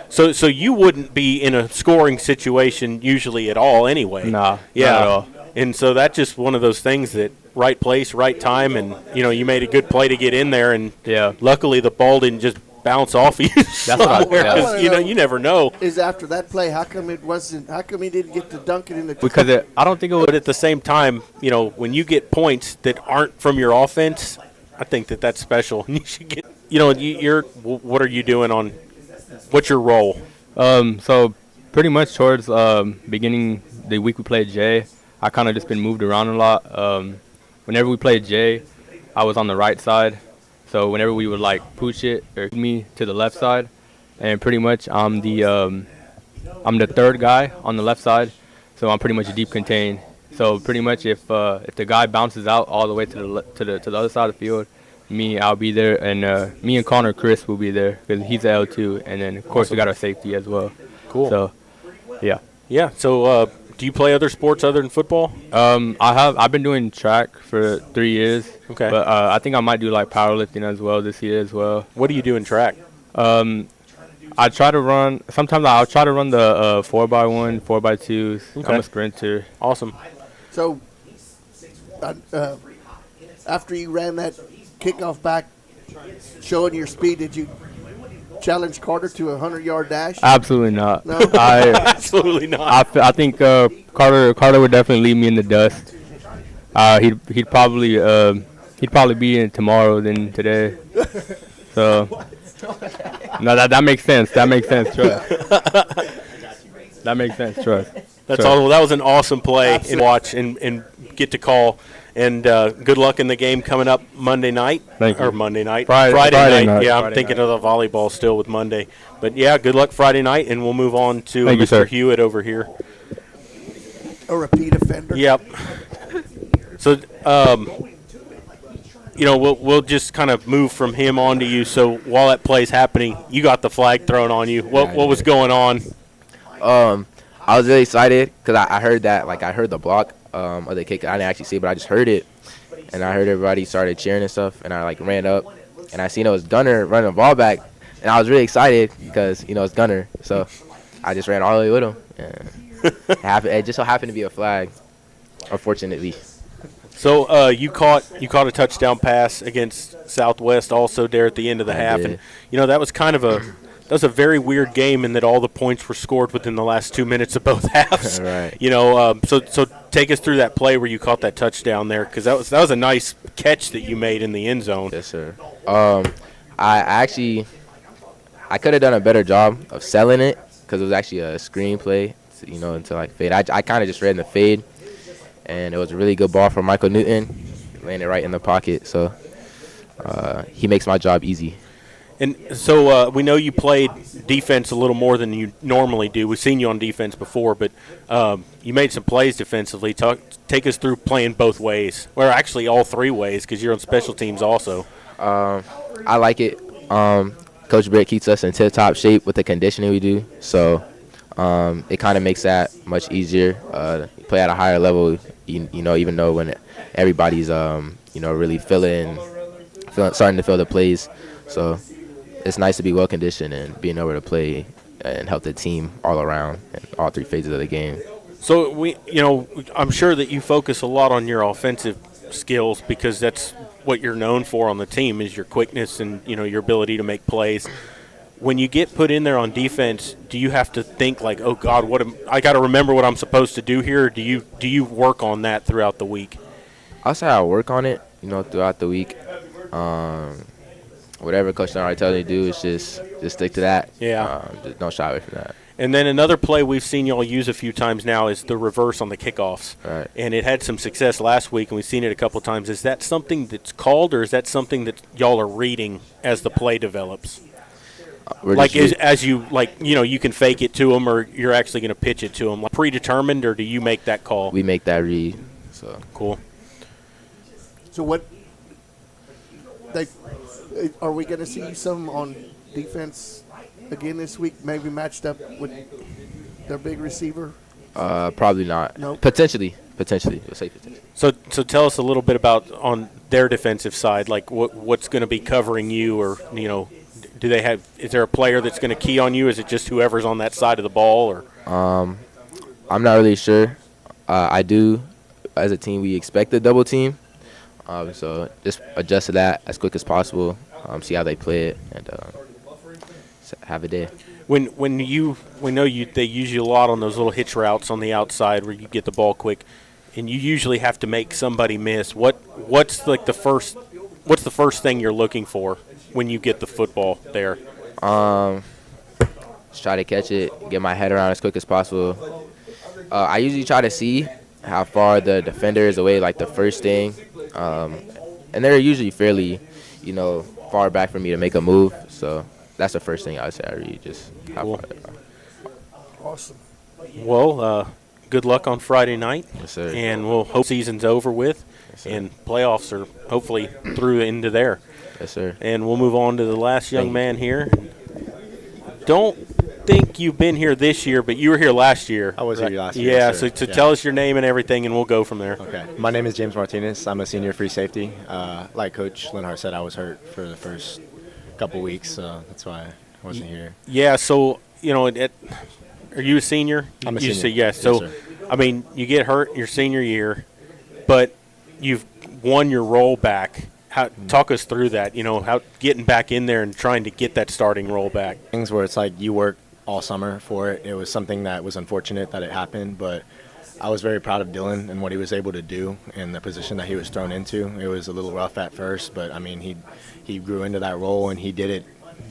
So you wouldn't be in a scoring situation usually at all anyway. Nah. Yeah. Not at all. And so that's just one of those things that right place, right time, and you made a good play to get in there, and luckily the ball didn't just bounce off of you somewhere, because you never know. Is after that play, how come it wasn't? How come he didn't get to dunk it in the? Because I don't think it would. But at the same time, when you get points that aren't from your offense, I think that's special. You should get. What are you doing on? What's your role? So pretty much towards beginning the week we played Jay, I kind of just been moved around a lot. Whenever we played Jay, I was on the right side. So whenever we would push it or me to the left side, and pretty much I'm the third guy on the left side, so I'm pretty much deep contained. So pretty much if the guy bounces out all the way to the other side of the field, I'll be there, and me and Connor Chris will be there because he's the L2, and then of course we got our safety as well. Cool. So yeah. Yeah. So do you play other sports other than football? I've been doing track for 3 years. Okay. But I think I might do powerlifting as well this year as well. What do you do in track? I try to run. Sometimes I'll try to run the 4x1, 4x2s. Okay. I'm a sprinter. Awesome. So after you ran that kickoff back, showing your speed, did you challenge Carter to a 100-yard dash? Absolutely not. No? Absolutely not. I think Carter would definitely leave me in the dust. He'd probably be in tomorrow than today. So no, that makes sense. That makes sense. Trust. That makes sense. Trust. That's all. That was an awesome play and watch and get to call. And good luck in the game coming up Monday night. Thank you. Or Monday night. Friday night. Yeah, Friday I'm thinking night. of the volleyball still with Monday. But, yeah, good luck Friday night, and we'll move on to Thank you, Mr. sir. Hewitt over here. A repeat offender? Yep. So, we'll just kind of move from him on to you. So while that play's happening, you got the flag thrown on you. What was going on? I was really excited because I heard that, I heard the block of the kick. I didn't actually see it, but I just heard it. And I heard everybody started cheering and stuff, and I, ran up. And I seen it was Gunner running the ball back. And I was really excited because, it's Gunner. So I just ran all the way with him. And it just so happened to be a flag, unfortunately. So you caught a touchdown pass against Southwest also there at the end of the half. did. And, that was kind of a very weird game in that all the points were scored within the last 2 minutes of both halves. Right. So take us through that play where you caught that touchdown there, because that was a nice catch that you made in the end zone. Yes, sir. I could have done a better job of selling it because it was actually a screenplay, until fade. I kind of just read in the fade, and it was a really good ball from Michael Newton, landed right in the pocket. So he makes my job easy. And so we know you played defense a little more than you normally do. We've seen you on defense before, but you made some plays defensively. Take us through playing both ways, or actually all three ways, because you're on special teams also. I like it. Coach Britt keeps us in tip-top shape with the conditioning we do, so it kind of makes that much easier. Play at a higher level, even though when everybody's really starting to feel the plays. So it's nice to be well conditioned and being able to play and help the team all around in all three phases of the game. So I'm sure that you focus a lot on your offensive skills because that's what you're known for on the team is your quickness and your ability to make plays. When you get put in there on defense, do you have to think oh God, I got to remember what I'm supposed to do here? Or do you work on that throughout the week? I'll say I work on it, throughout the week. Whatever Coach Nardi tells me to do is just stick to that. Yeah. Just don't shy away from that. And then another play we've seen y'all use a few times now is the reverse on the kickoffs. Right. And it had some success last week, and we've seen it a couple times. Is that something that's called, or is that something that y'all are reading as the play develops? You can fake it to them, or you're actually going to pitch it to them, predetermined, or do you make that call? We make that read. So cool. So Are we going to see some on defense again this week? Maybe matched up with their big receiver. Probably not. Nope. Potentially. We'll say potentially. So tell us a little bit about on their defensive side, like what's going to be covering you, or do they have? Is there a player that's going to key on you? Is it just whoever's on that side of the ball, or? I'm not really sure. I do, as a team, we expect a double team. So just adjust to that as quick as possible. See how they play it, and have a day. We know they use you a lot on those little hitch routes on the outside where you get the ball quick, and you usually have to make somebody miss. What's the first thing you're looking for when you get the football there? Just try to catch it, get my head around as quick as possible. I usually try to see how far the defender is away, like the first thing, and they're usually fairly, far back for me to make a move. So that's the first thing I would say. I read just how far they are. Awesome. Well, good luck on Friday night. Yes, sir. And we'll hope season's over with, and playoffs are hopefully through into there. Yes, sir. And we'll move on to the last young man here. Don't think you've been here this year, but you were here last year. I was here last year. Yeah, yes, so sir. tell us your name and everything, and we'll go from there. Okay. My name is James Martinez. I'm a senior free safety. Like Coach Linhart said, I was hurt for the first couple weeks, so that's why I wasn't here. Yeah, so, are you a senior? I'm a you senior. Say yes. So, Yes, sir. I mean, you get hurt your senior year, but you've won your role back. Talk us through that, how getting back in there and trying to get that starting role back. Things where it's like you work all summer for it. It was something that was unfortunate that it happened, but I was very proud of Dylan and what he was able to do in the position that he was thrown into. It was a little rough at first, but I mean, he grew into that role and he did it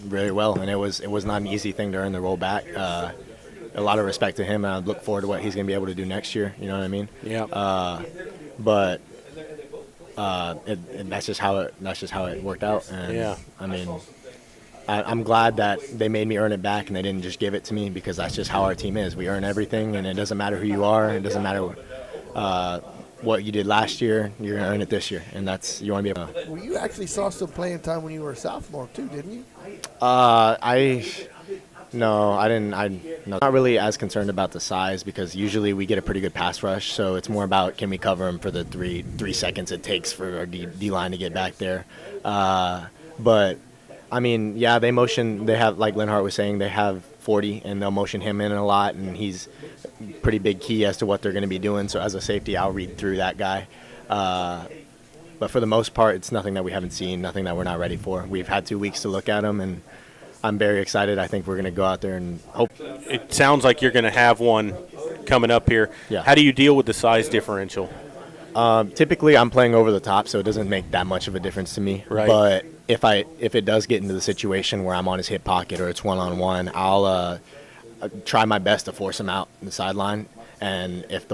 really well. And it was not an easy thing to earn the role back. A lot of respect to him, and I look forward to what he's going to be able to do next year. You know what I mean? Yeah. But that's just how it worked out. And yeah. I mean, I'm glad that they made me earn it back and they didn't just give it to me, because that's just how our team is. We earn everything, and it doesn't matter who you are. It doesn't matter what you did last year. You're going to earn it this year, and you want to be able to. Well, you actually saw some playing time when you were a sophomore too, didn't you? No, I didn't. I'm not really as concerned about the size, because usually we get a pretty good pass rush. So it's more about, can we cover him for the three seconds it takes for our D line to get back there. But I mean, yeah, they have, like Linhart was saying, they have 40, and they'll motion him in a lot, and he's pretty big key as to what they're going to be doing. So as a safety, I'll read through that guy. But for the most part, it's nothing that we haven't seen, nothing that we're not ready for. We've had 2 weeks to look at him, and I'm very excited. I think we're going to go out there and hope. It sounds like you're going to have one coming up here. Yeah. How do you deal with the size differential? Typically, I'm playing over the top, so it doesn't make that much of a difference to me. Right. But if it does get into the situation where I'm on his hip pocket or it's one-on-one, I'll try my best to force him out the sideline. And if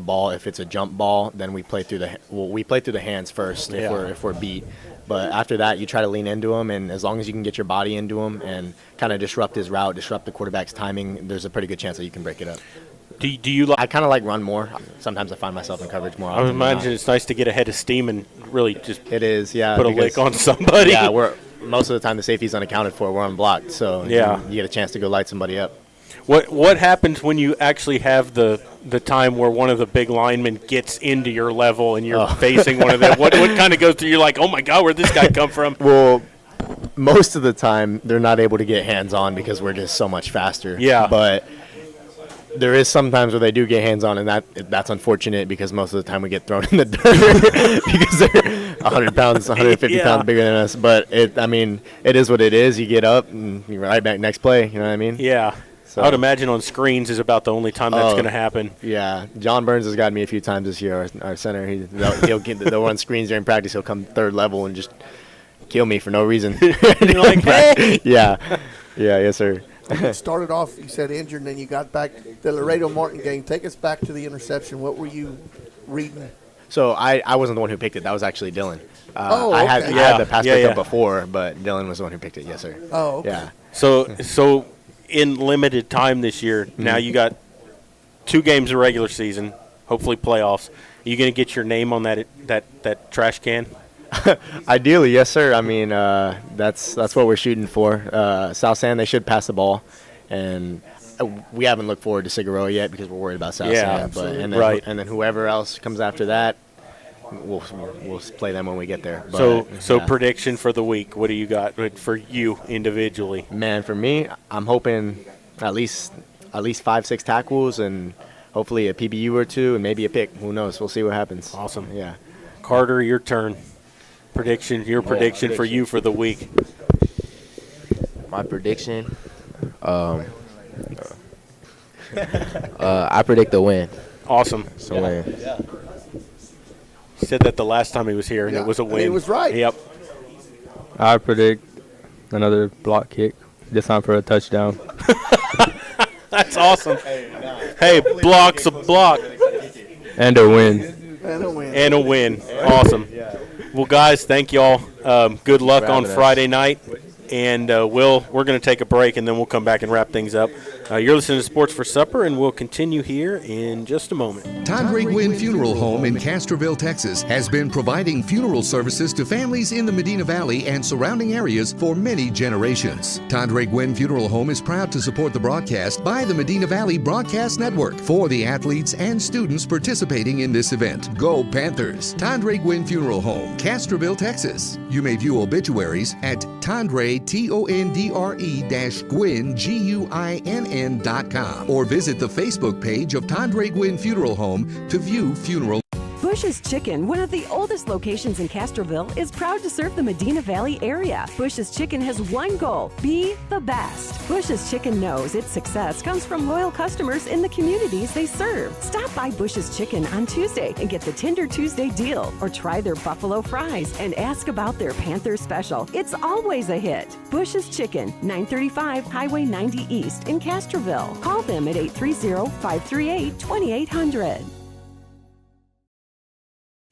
it's a jump ball, then we play through the hands first if we're beat. But after that, you try to lean into him, and as long as you can get your body into him and kind of disrupt his route, disrupt the quarterback's timing, there's a pretty good chance that you can break it up. Do you? I kind of like run more. Sometimes I find myself in coverage more often. I would imagine it's nice to get a head of steam and really just it is, yeah, put a lick on somebody. Yeah, most of the time the safety's unaccounted for. We're unblocked, so yeah, you get a chance to go light somebody up. What happens when you actually have the time where one of the big linemen gets into your level and you're facing one of them? What kind of goes through? You're like, oh my God, where'd this guy come from? Well, most of the time they're not able to get hands on because we're just so much faster. Yeah. But there is sometimes where they do get hands on, and that's unfortunate, because most of the time we get thrown in the dirt because they're 100 pounds, 150 pounds bigger than us. But it is what it is. You get up and you're right back next play. You know what I mean? Yeah. So I would imagine on screens is about the only time that's going to happen. Yeah. John Burns has gotten me a few times this year, our center. They'll run screens during practice. He'll come third level and just kill me for no reason. You're like, hey! Yeah. Yeah, yes, sir. You started off, you said injured, and then you got back the Laredo Martin game. Take us back to the interception. What were you reading? So I wasn't the one who picked it. That was actually Dylan. Okay. I had the pass picked up before, but Dylan was the one who picked it. Yes, sir. Oh, okay. Yeah. So in limited time this year, now you got 2 games of regular season, hopefully playoffs. Are you going to get your name on that trash can? Ideally, yes, sir. I mean, that's what we're shooting for. South San, they should pass the ball, and we haven't looked forward to Cigarroa yet because we're worried about South San. But and then whoever else comes after that, we'll play them when we get there. But, so prediction for the week. What do you got for you individually? Man, for me, I'm hoping at least 5-6 tackles and hopefully a PBU or two and maybe a pick. Who knows? We'll see what happens. Awesome. Yeah. Carter, your turn. Your prediction for you for the week. My prediction, I predict a win. Awesome. So win. He said that the last time he was here, and it was a win. He was right. Yep. I predict another block kick, this time for a touchdown. That's awesome. Hey, block's a block. And a win. And a win. Awesome. Well, guys, thank you all. Good luck on Friday night. And we're going to take a break, and then we'll come back and wrap things up. You're listening to Sports for Supper, and we'll continue here in just a moment. Tandre Gwynn Funeral Home in Castroville, Texas, has been providing funeral services to families in the Medina Valley and surrounding areas for many generations. Tandre Gwynn Funeral Home is proud to support the broadcast by the Medina Valley Broadcast Network for the athletes and students participating in this event. Go Panthers! Tandre Gwynn Funeral Home, Castroville, Texas. You may view obituaries at Tandre, Tondre-Gwynn, Guinn.com, or visit the Facebook page of Tandre Gwynn Funeral Home to view funeral. Bush's Chicken, one of the oldest locations in Castroville, is proud to serve the Medina Valley area. Bush's Chicken has one goal: be the best. Bush's Chicken knows its success comes from loyal customers in the communities they serve. Stop by Bush's Chicken on Tuesday and get the Tender Tuesday deal, or try their buffalo fries and ask about their Panther special. It's always a hit. Bush's Chicken, 935 Highway 90 East in Castroville. Call them at 830-538-2800.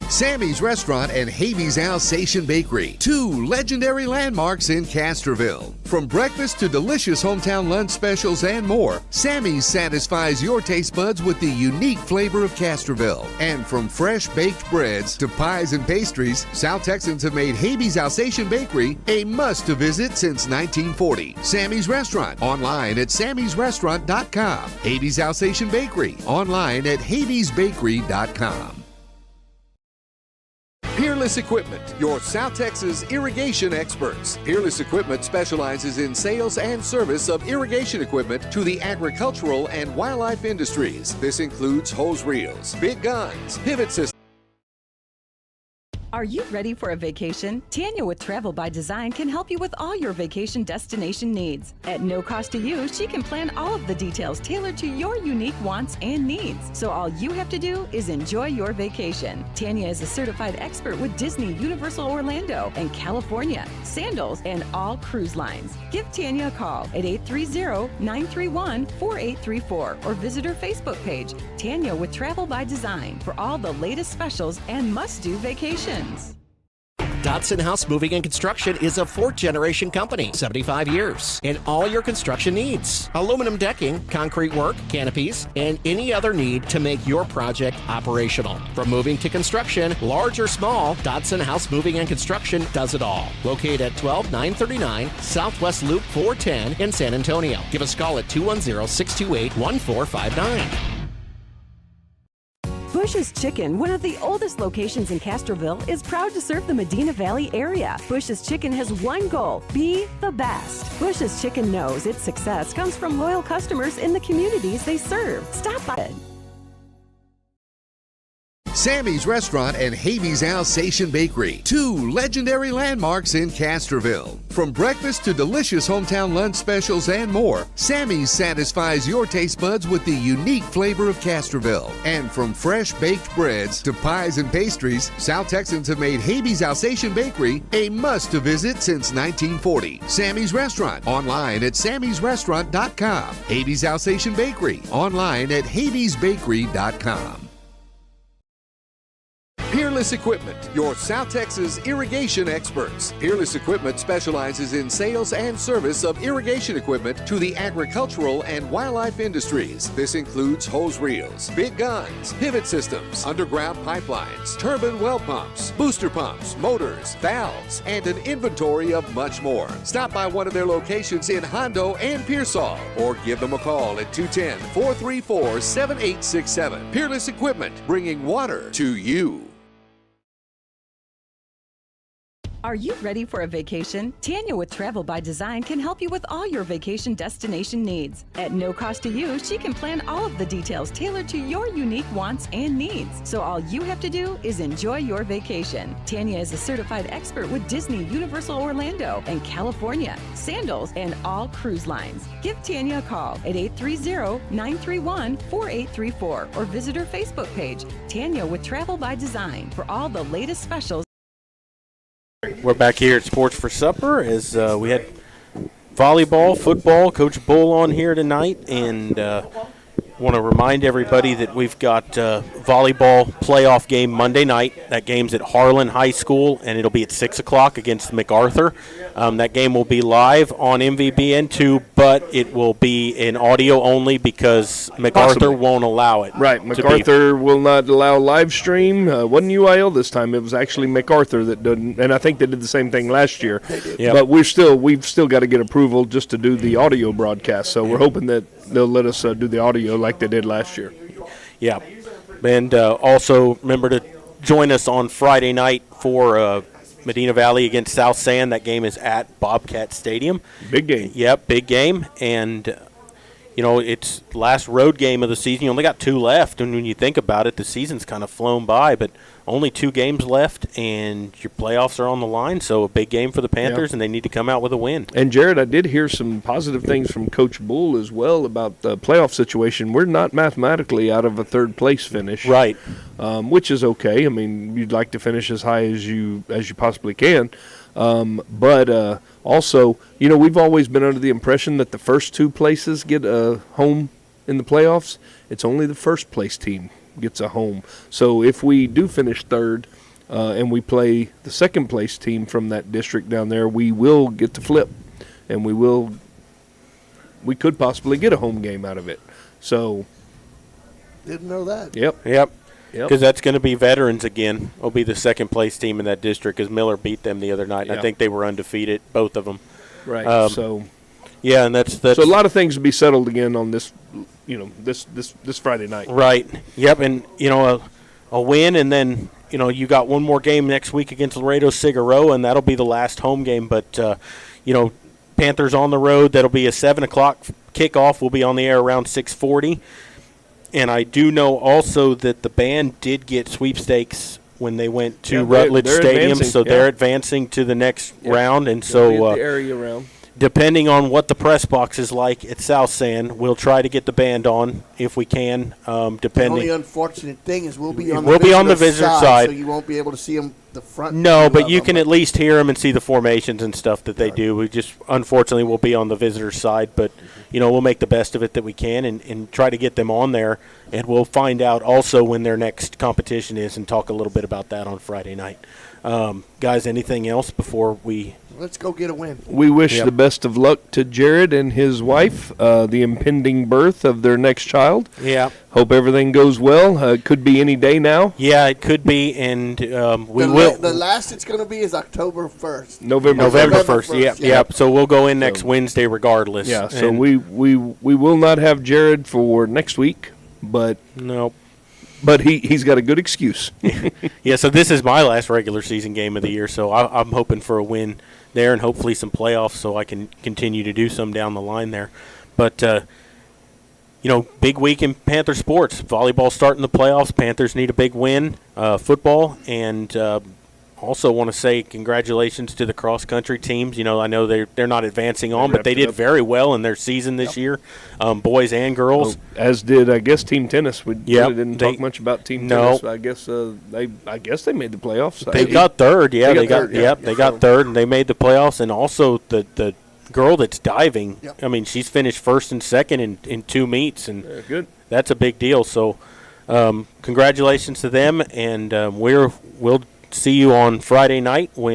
Sammy's Restaurant and Habeas Alsatian Bakery, two legendary landmarks in Castroville. From breakfast to delicious hometown lunch specials and more, Sammy's satisfies your taste buds with the unique flavor of Castroville. And from fresh baked breads to pies and pastries, South Texans have made Habeas Alsatian Bakery a must to visit since 1940. Sammy's Restaurant, online at sammysrestaurant.com. Habeas Alsatian Bakery, online at habeasbakery.com. Peerless Equipment, your South Texas irrigation experts. Peerless Equipment specializes in sales and service of irrigation equipment to the agricultural and wildlife industries. This includes hose reels, big guns, pivot systems. Are you ready for a vacation? Tanya with Travel by Design can help you with all your vacation destination needs. At no cost to you, she can plan all of the details tailored to your unique wants and needs. So all you have to do is enjoy your vacation. Tanya is a certified expert with Disney, Universal Orlando, and California, Sandals, and all cruise lines. Give Tanya a call at 830-931-4834 or visit her Facebook page, Tanya with Travel by Design, for all the latest specials and must-do vacations. Dodson House Moving and Construction is a fourth-generation company, 75 years, and all your construction needs. Aluminum decking, concrete work, canopies, and any other need to make your project operational. From moving to construction, large or small, Dodson House Moving and Construction does it all. Located at 12939 Southwest Loop 410 in San Antonio. Give us a call at 210-628-1459. Bush's Chicken, one of the oldest locations in Castroville, is proud to serve the Medina Valley area. Bush's Chicken has one goal: be the best. Bush's Chicken knows its success comes from loyal customers in the communities they serve. Stop by. Sammy's Restaurant and Habeas Alsatian Bakery, two legendary landmarks in Castroville. From breakfast to delicious hometown lunch specials and more, Sammy's satisfies your taste buds with the unique flavor of Castroville. And from fresh baked breads to pies and pastries, South Texans have made Habeas Alsatian Bakery a must to visit since 1940. Sammy's Restaurant, online at sammysrestaurant.com. Habeas Alsatian Bakery, online at habeasbakery.com. Peerless Equipment, your South Texas irrigation experts. Peerless Equipment specializes in sales and service of irrigation equipment to the agricultural and wildlife industries. This includes hose reels, big guns, pivot systems, underground pipelines, turbine well pumps, booster pumps, motors, valves, and an inventory of much more. Stop by one of their locations in Hondo and Pearsall, or give them a call at 210-434-7867. Peerless Equipment, bringing water to you. Are you ready for a vacation? Tanya with Travel by Design can help you with all your vacation destination needs. At no cost to you, she can plan all of the details tailored to your unique wants and needs. So all you have to do is enjoy your vacation. Tanya is a certified expert with Disney, Universal Orlando, and California, Sandals, and all cruise lines. Give Tanya a call at 830-931-4834 or visit her Facebook page, Tanya with Travel by Design, for all the latest specials. We're back here at Sports for Supper as we had volleyball, football, Coach Bull on here tonight, and want to remind everybody that we've got volleyball playoff game Monday night. That game's at Harlan High School, and it'll be at 6 o'clock against MacArthur. That game will be live on MVBN2, but it will be in audio only because MacArthur won't allow it. Right, MacArthur will not allow live stream. Wasn't UIL this time. It was actually MacArthur that didn't, and I think they did the same thing last year. Yep. But we've still got to get approval just to do the audio broadcast, so we're hoping that they'll let us do the audio like they did last year. Yeah. And also remember to join us on Friday night for Medina Valley against South Sand. That game is at Bobcat Stadium. Big game. Yep, big game. And, it's the last road game of the season. You only got 2 left. And when you think about it, the season's kind of flown by. But only 2 games left, and your playoffs are on the line. So a big game for the Panthers, and they need to come out with a win. And, Jared, I did hear some positive things from Coach Bull as well about the playoff situation. We're not mathematically out of a third-place finish. Right. Which is okay. I mean, you'd like to finish as high as you possibly can. But also, we've always been under the impression that the first 2 places get a home in the playoffs. It's only the first-place team gets a home. So if we do finish third and we play the second-place team from that district down there, we will get to flip, and we could possibly get a home game out of it. So didn't know that. Yep. Because that's going to be veterans again. Will be the second-place team in that district because Miller beat them the other night. And I think they were undefeated, both of them. Right. Yeah, and that's so a lot of things will be settled again on this, this Friday night. Right. Yep. And a win, and then you got one more game next week against Laredo Cigarroa, and that'll be the last home game. But Panthers on the road. That'll be a 7 o'clock kickoff. We'll be on the air around 6:40. And I do know also that the band did get sweepstakes when they went to Rutledge Stadium, so they're advancing to the next round. And so the area round. Depending on what the press box is like at South Sand, we'll try to get the band on if we can. Depending. The only unfortunate thing is we'll be on the visitor side, so you won't be able to see them the front. No, but you can at least hear them and see the formations and stuff that they do. We just unfortunately will be on the visitor side, but we'll make the best of it that we can and try to get them on there. And we'll find out also when their next competition is and talk a little bit about that on Friday night. Guys, anything else before we... Let's go get a win. We wish the best of luck to Jared and his wife, the impending birth of their next child. Yeah. Hope everything goes well. It could be any day now. Yeah, it could be, and we will. The last it's going to be is October 1st. November 1st, yep. So we'll go in next Wednesday regardless. Yeah, so we will not have Jared for next week, but... Nope. But he's got a good excuse. Yeah, so this is my last regular season game of the year, so I'm hoping for a win there and hopefully some playoffs so I can continue to do some down the line there. But, big week in Panther sports. Volleyball starting the playoffs. Panthers need a big win. Football, and also want to say congratulations to the cross-country teams. I know they're not advancing on, but they did very well in their season this year, boys and girls. Well, as did, I guess, team tennis. We really didn't talk much about team tennis. I guess they made the playoffs. They got third, yeah. They got third, they got third, and they made the playoffs. And also the girl that's diving, I mean, she's finished first and second in 2 meets, and good. That's a big deal. So congratulations to them, and we'll see you on Friday night when